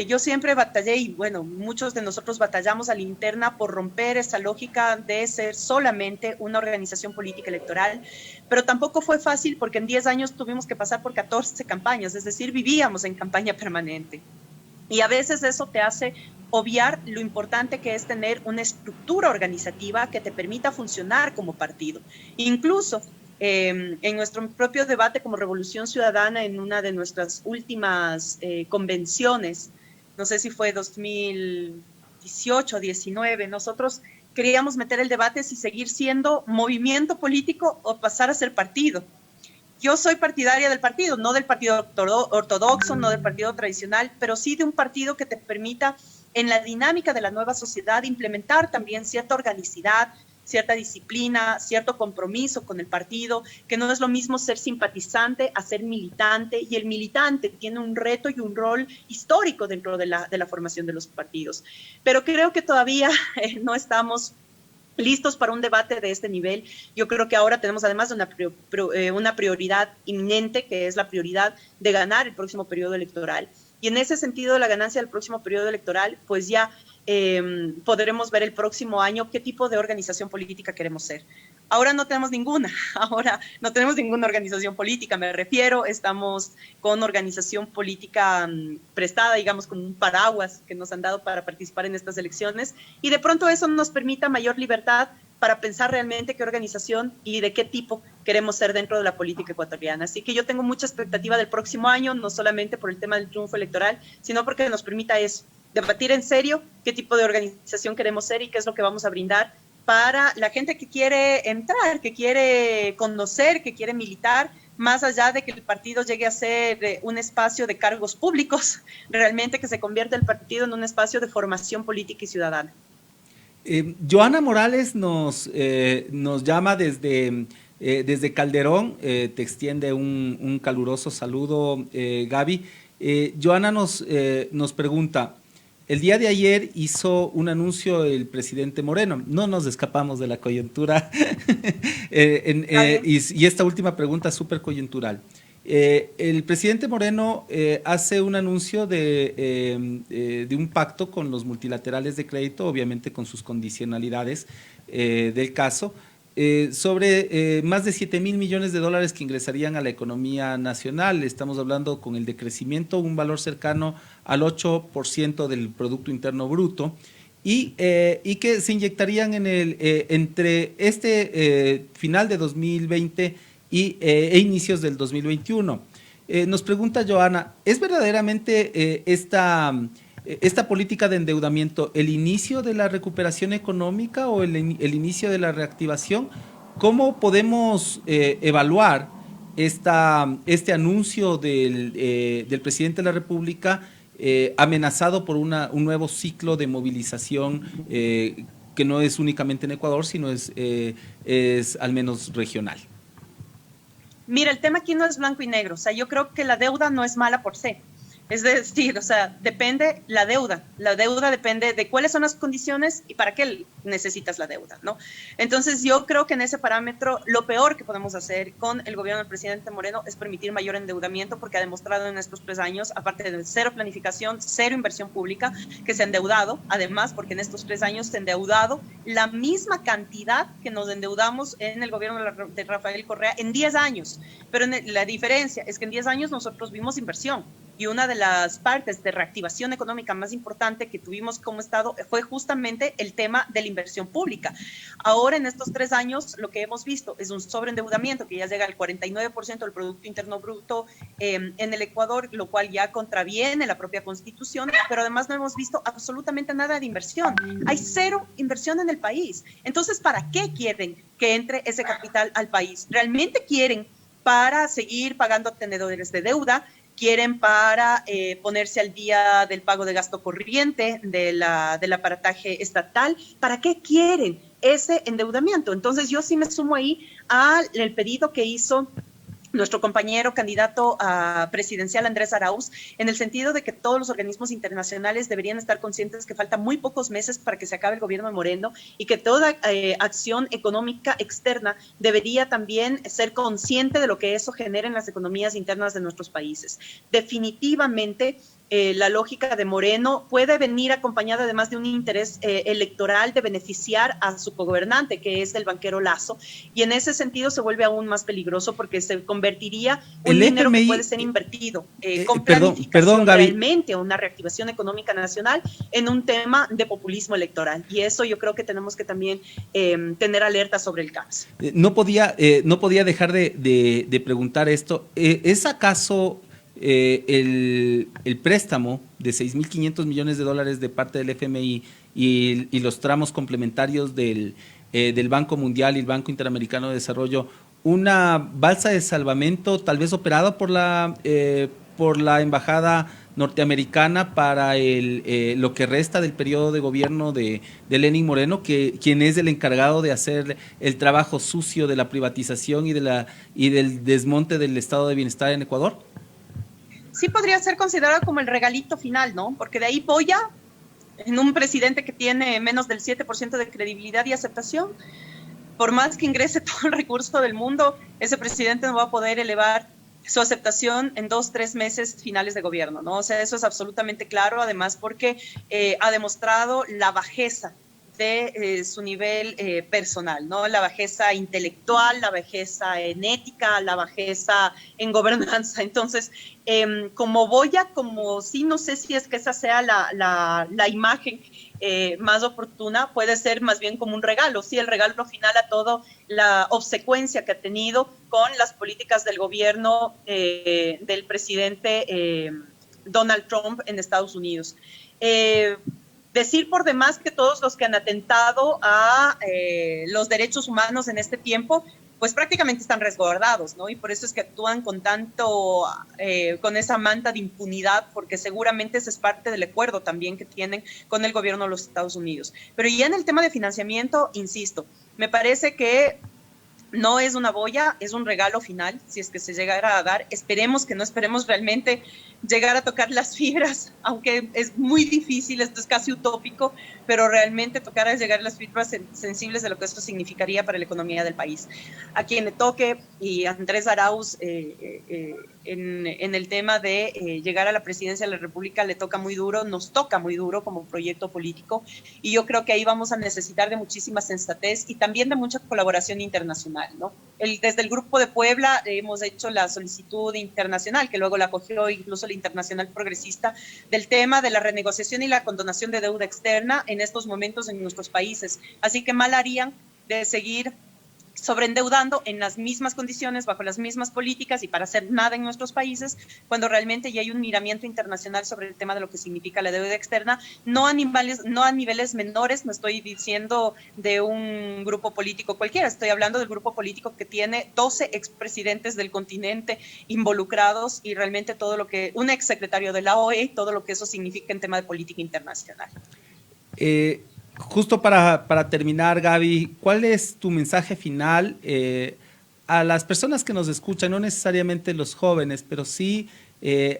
Yo siempre batallé, y bueno, muchos de nosotros batallamos a la interna por romper esa lógica de ser solamente una organización política electoral, pero tampoco fue fácil porque en 10 años tuvimos que pasar por 14 campañas, es decir, vivíamos en campaña permanente. Y a veces eso te hace obviar lo importante que es tener una estructura organizativa que te permita funcionar como partido. Incluso en nuestro propio debate como Revolución Ciudadana, en una de nuestras últimas convenciones, no sé si fue 2018 o 19, nosotros queríamos meter el debate si seguir siendo movimiento político o pasar a ser partido. Yo soy partidaria del partido, no del partido ortodoxo, no del partido tradicional, pero sí de un partido que te permita en la dinámica de la nueva sociedad implementar también cierta organicidad, cierta disciplina, cierto compromiso con el partido, que no es lo mismo ser simpatizante a ser militante, y el militante tiene un reto y un rol histórico dentro de la formación de los partidos. Pero creo que todavía no estamos listos para un debate de este nivel. Yo creo que ahora tenemos además una prioridad inminente, que es la prioridad de ganar el próximo periodo electoral. Y en ese sentido, la ganancia del próximo periodo electoral, pues ya podremos ver el próximo año qué tipo de organización política queremos ser. Ahora no tenemos ninguna organización política, me refiero, estamos con organización política prestada, digamos, con un paraguas que nos han dado para participar en estas elecciones, y de pronto eso nos permita mayor libertad para pensar realmente qué organización y de qué tipo queremos ser dentro de la política ecuatoriana. Así que yo tengo mucha expectativa del próximo año, no solamente por el tema del triunfo electoral, sino porque nos permita eso, debatir en serio qué tipo de organización queremos ser y qué es lo que vamos a brindar para la gente que quiere entrar, que quiere conocer, que quiere militar, más allá de que el partido llegue a ser un espacio de cargos públicos, realmente que se convierta el partido en un espacio de formación política y ciudadana. Joana Morales nos llama desde Calderón, te extiende un caluroso saludo, Gaby. Joana nos pregunta, el día de ayer hizo un anuncio el presidente Moreno, no nos escapamos de la coyuntura, y esta última pregunta es súper coyuntural. El presidente Moreno hace un anuncio de un pacto con los multilaterales de crédito, obviamente con sus condicionalidades del caso, sobre más de 7,000 millones de dólares que ingresarían a la economía nacional. Estamos hablando con el decrecimiento, un valor cercano al 8% del Producto Interno Bruto, y que se inyectarían entre final de 2020 e inicios del 2021. Nos pregunta Joana, ¿es verdaderamente esta política de endeudamiento el inicio de la recuperación económica o el inicio de la reactivación? ¿Cómo podemos evaluar este anuncio del presidente de la República amenazado por un nuevo ciclo de movilización que no es únicamente en Ecuador, sino es al menos regional? Mira, el tema aquí no es blanco y negro. O sea, yo creo que la deuda no es mala por sí. Es decir, o sea, depende la deuda. La deuda depende de cuáles son las condiciones y para qué necesitas la deuda, ¿no? Entonces, yo creo que en ese parámetro, lo peor que podemos hacer con el gobierno del presidente Moreno es permitir mayor endeudamiento, porque ha demostrado en estos 3 años, aparte de cero planificación, cero inversión pública, que se ha endeudado. Además, porque en estos 3 años se ha endeudado la misma cantidad que nos endeudamos en el gobierno de Rafael Correa en 10 años. Pero la diferencia es que en 10 años nosotros vimos inversión. Y una de las partes de reactivación económica más importante que tuvimos como Estado fue justamente el tema de la inversión pública. Ahora, en estos 3 años, lo que hemos visto es un sobreendeudamiento que ya llega al 49% del Producto Interno Bruto en el Ecuador, lo cual ya contraviene la propia Constitución, pero además no hemos visto absolutamente nada de inversión. Hay cero inversión en el país. Entonces, ¿para qué quieren que entre ese capital al país? ¿Realmente quieren para seguir pagando tenedores de deuda? ¿Quieren para ponerse al día del pago de gasto corriente del aparataje estatal? ¿Para qué quieren ese endeudamiento? Entonces yo sí me sumo ahí al pedido que hizo nuestro compañero candidato a presidencial Andrés Arauz, en el sentido de que todos los organismos internacionales deberían estar conscientes que faltan muy pocos meses para que se acabe el gobierno de Moreno y que toda acción económica externa debería también ser consciente de lo que eso genera en las economías internas de nuestros países. Definitivamente, la lógica de Moreno puede venir acompañada además de un interés electoral de beneficiar a su cogobernante, que es el banquero Lazo, y en ese sentido se vuelve aún más peligroso porque se convertiría un dinero que puede ser invertido con planificación realmente a una reactivación económica nacional en un tema de populismo electoral, y eso yo creo que tenemos que también tener alerta sobre el caso. No podía dejar de preguntar esto. ¿Es acaso el préstamo de 6.500 millones de dólares de parte del FMI y los tramos complementarios del Banco Mundial y el Banco Interamericano de Desarrollo una balsa de salvamento tal vez operada por la embajada norteamericana para lo que resta del periodo de gobierno de Lenín Moreno, quien es el encargado de hacer el trabajo sucio de la privatización y del desmonte del estado de bienestar en Ecuador? Sí podría ser considerado como el regalito final, ¿no? Porque de ahí polla en un presidente que tiene menos del 7% de credibilidad y aceptación. Por más que ingrese todo el recurso del mundo, ese presidente no va a poder elevar su aceptación en 2-3 meses finales de gobierno, ¿no? O sea, eso es absolutamente claro, además porque ha demostrado la bajeza de su nivel personal, ¿no? La bajeza intelectual, la bajeza en ética, la bajeza en gobernanza. Entonces, como Boya, como sí, no sé si es que esa sea la imagen más oportuna, puede ser más bien como un regalo, sí, el regalo final a toda la obsecuencia que ha tenido con las políticas del gobierno del presidente Donald Trump en Estados Unidos. Decir por demás que todos los que han atentado a los derechos humanos en este tiempo, pues prácticamente están resguardados, ¿no? Y por eso es que actúan con con esa manta de impunidad, porque seguramente ese es parte del acuerdo también que tienen con el gobierno de los Estados Unidos. Pero ya en el tema de financiamiento, insisto, me parece que no es una boya, es un regalo final, si es que se llegara a dar. Esperemos que no, esperemos realmente llegar a tocar las fibras, aunque es muy difícil, esto es casi utópico, pero realmente tocar a llegar a las fibras sensibles de lo que esto significaría para la economía del país. A quien le toque, y Andrés Arauz, en el tema de llegar a la presidencia de la República, le toca muy duro, nos toca muy duro como proyecto político, y yo creo que ahí vamos a necesitar de muchísima sensatez y también de mucha colaboración internacional, ¿no? Desde el Grupo de Puebla hemos hecho la solicitud internacional, que luego la acogió incluso la Internacional Progresista, del tema de la renegociación y la condonación de deuda externa en estos momentos en nuestros países. Así que mal harían de seguir sobreendeudando en las mismas condiciones, bajo las mismas políticas y para hacer nada en nuestros países, cuando realmente ya hay un miramiento internacional sobre el tema de lo que significa la deuda externa, no a niveles menores, no estoy diciendo de un grupo político cualquiera, estoy hablando del grupo político que tiene 12 expresidentes del continente involucrados y realmente todo lo que, un exsecretario de la OEA, todo lo que eso significa en tema de política internacional. Justo para terminar, Gaby, ¿cuál es tu mensaje final a las personas que nos escuchan, no necesariamente los jóvenes, pero sí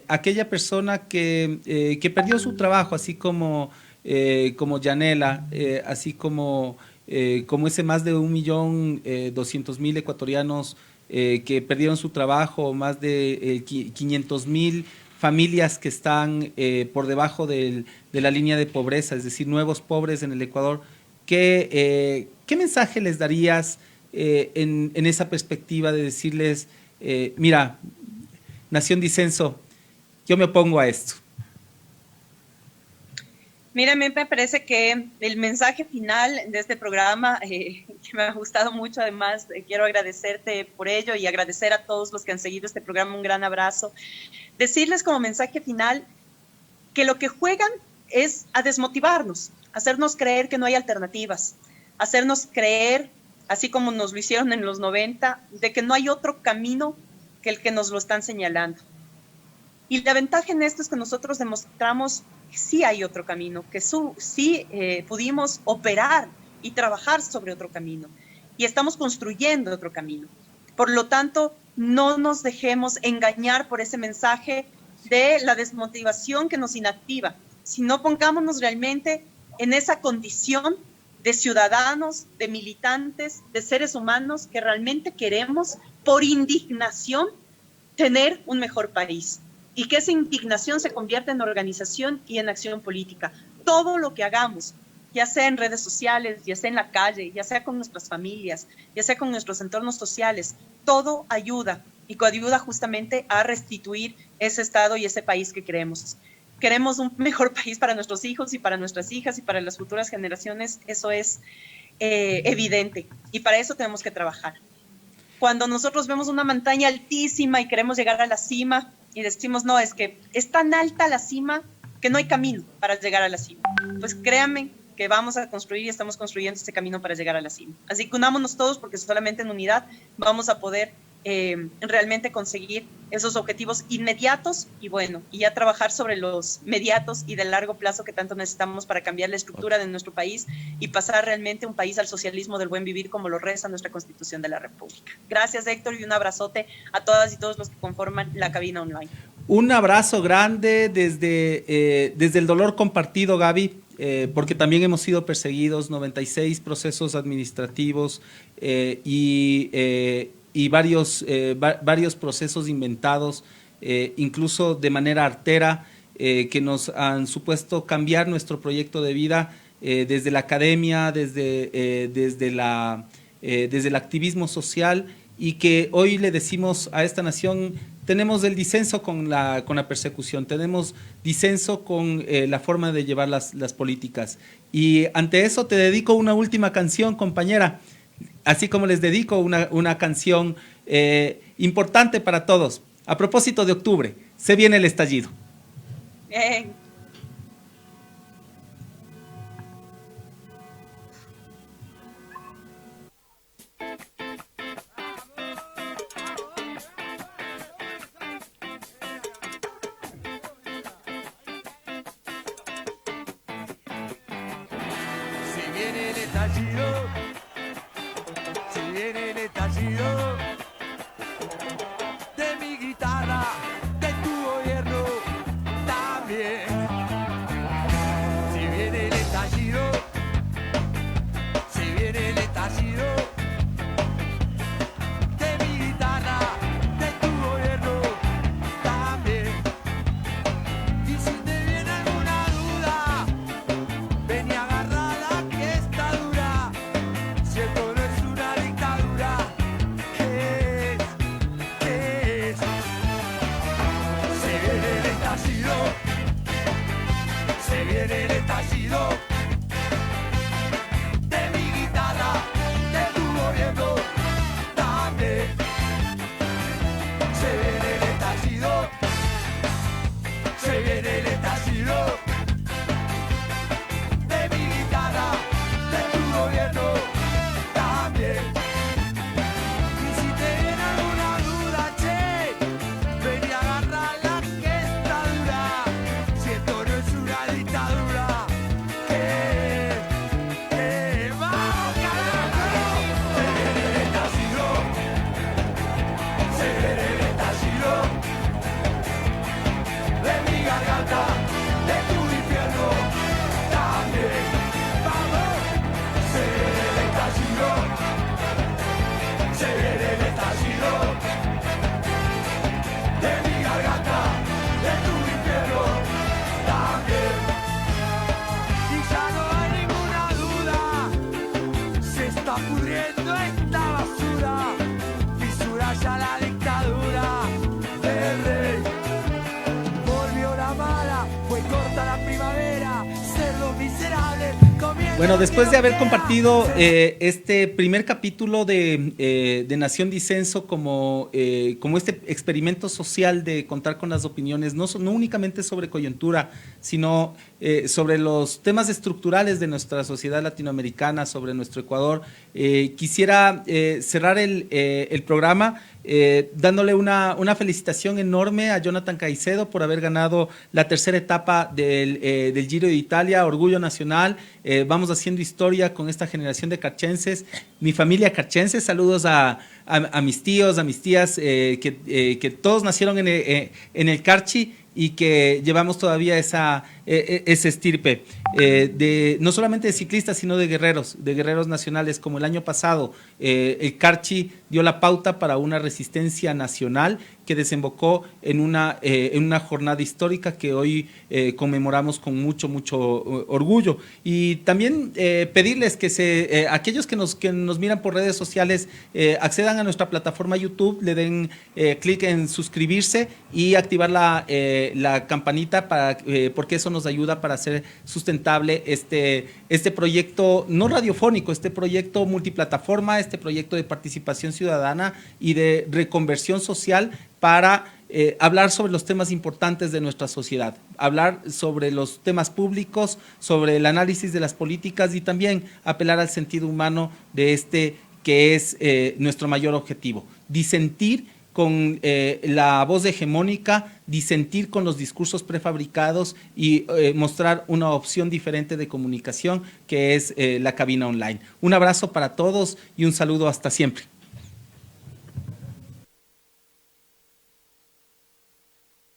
aquella persona que perdió su trabajo, así como Yanela, así como ese más de 1.200.000 ecuatorianos que perdieron su trabajo, más de 500.000 familias que están por debajo de la línea de pobreza, es decir, nuevos pobres en el Ecuador? ¿Qué mensaje les darías en esa perspectiva de decirles, mira, Nación Disenso, yo me opongo a esto? Mira, a mí me parece que el mensaje final de este programa, que me ha gustado mucho, además, quiero agradecerte por ello y agradecer a todos los que han seguido este programa, un gran abrazo. Decirles como mensaje final que lo que juegan es a desmotivarnos, hacernos creer que no hay alternativas, hacernos creer, así como nos lo hicieron en los 90, de que no hay otro camino que el que nos lo están señalando. Y la ventaja en esto es que nosotros demostramos que sí hay otro camino, que sí pudimos operar y trabajar sobre otro camino. Y estamos construyendo otro camino. Por lo tanto, no nos dejemos engañar por ese mensaje de la desmotivación que nos inactiva, sino pongámonos realmente en esa condición de ciudadanos, de militantes, de seres humanos que realmente queremos, por indignación, tener un mejor país. Y que esa indignación se convierta en organización y en acción política. Todo lo que hagamos, ya sea en redes sociales, ya sea en la calle, ya sea con nuestras familias, ya sea con nuestros entornos sociales, todo ayuda y coayuda justamente a restituir ese estado y ese país que queremos. Queremos un mejor país para nuestros hijos y para nuestras hijas y para las futuras generaciones, eso es evidente y para eso tenemos que trabajar. Cuando nosotros vemos una montaña altísima y queremos llegar a la cima y decimos, no, es que es tan alta la cima que no hay camino para llegar a la cima. Pues créanme que vamos a construir y estamos construyendo este camino para llegar a la cima. Así que unámonos todos porque solamente en unidad vamos a poder realmente conseguir esos objetivos inmediatos y bueno, y ya trabajar sobre los mediatos y de largo plazo que tanto necesitamos para cambiar la estructura de nuestro país y pasar realmente un país al socialismo del buen vivir como lo reza nuestra Constitución de la República. Gracias, Héctor, y un abrazote a todas y todos los que conforman la cabina online. Un abrazo grande desde el dolor compartido, Gaby, porque también hemos sido perseguidos, 96 procesos administrativos y varios procesos inventados, incluso de manera artera, que nos han supuesto cambiar nuestro proyecto de vida desde la academia, desde el activismo social, y que hoy le decimos a esta nación: tenemos el disenso con la persecución, tenemos disenso con la forma de llevar las políticas. Y ante eso te dedico una última canción, compañera, así como les dedico una canción importante para todos. A propósito de octubre, se viene el estallido. Bien. De mi guitarra, de tu gobierno también. Si viene el estallido, si viene el estallido, de mi guitarra, de tu gobierno también. Y si te viene alguna duda, ven y agárrala que está dura. Si esto no es una dictadura, ¿qué es? ¿Qué es? Se viene el estallido, se viene el estallido, de mi guitarra, de tu gobierno pudriendo esta basura, fisura ya la dictadura del rey. Volvió la mala, fue corta la primavera, cerdos miserables comiendo. Bueno, después de haber tierra. compartido este primer capítulo de Nación Disenso como este experimento social de contar con las opiniones, no únicamente sobre coyuntura, sino sobre los temas estructurales de nuestra sociedad latinoamericana, sobre nuestro Ecuador, quisiera cerrar el programa dándole una felicitación enorme a Jonathan Caicedo por haber ganado la tercera etapa del Giro de Italia, orgullo nacional. Vamos haciendo historia con esta generación de carchenses. Mi familia carchense, saludos a mis tíos, a mis tías, que todos nacieron en el Carchi y que llevamos todavía esa estirpe, no solamente de ciclistas, sino de guerreros nacionales, como el año pasado. El Carchi dio la pauta para una resistencia nacional que desembocó en una jornada histórica que hoy conmemoramos con mucho orgullo. Y también pedirles que aquellos que nos miran por redes sociales accedan a nuestra plataforma YouTube, le den clic en suscribirse y activar la campanita porque eso nos ayuda para hacer sustentable este proyecto no radiofónico, este proyecto multiplataforma, este proyecto de participación ciudadana y de reconversión social para hablar sobre los temas importantes de nuestra sociedad, hablar sobre los temas públicos, sobre el análisis de las políticas y también apelar al sentido humano de que es nuestro mayor objetivo, disentir con la voz hegemónica, disentir con los discursos prefabricados y mostrar una opción diferente de comunicación que es la cabina online. Un abrazo para todos y un saludo hasta siempre.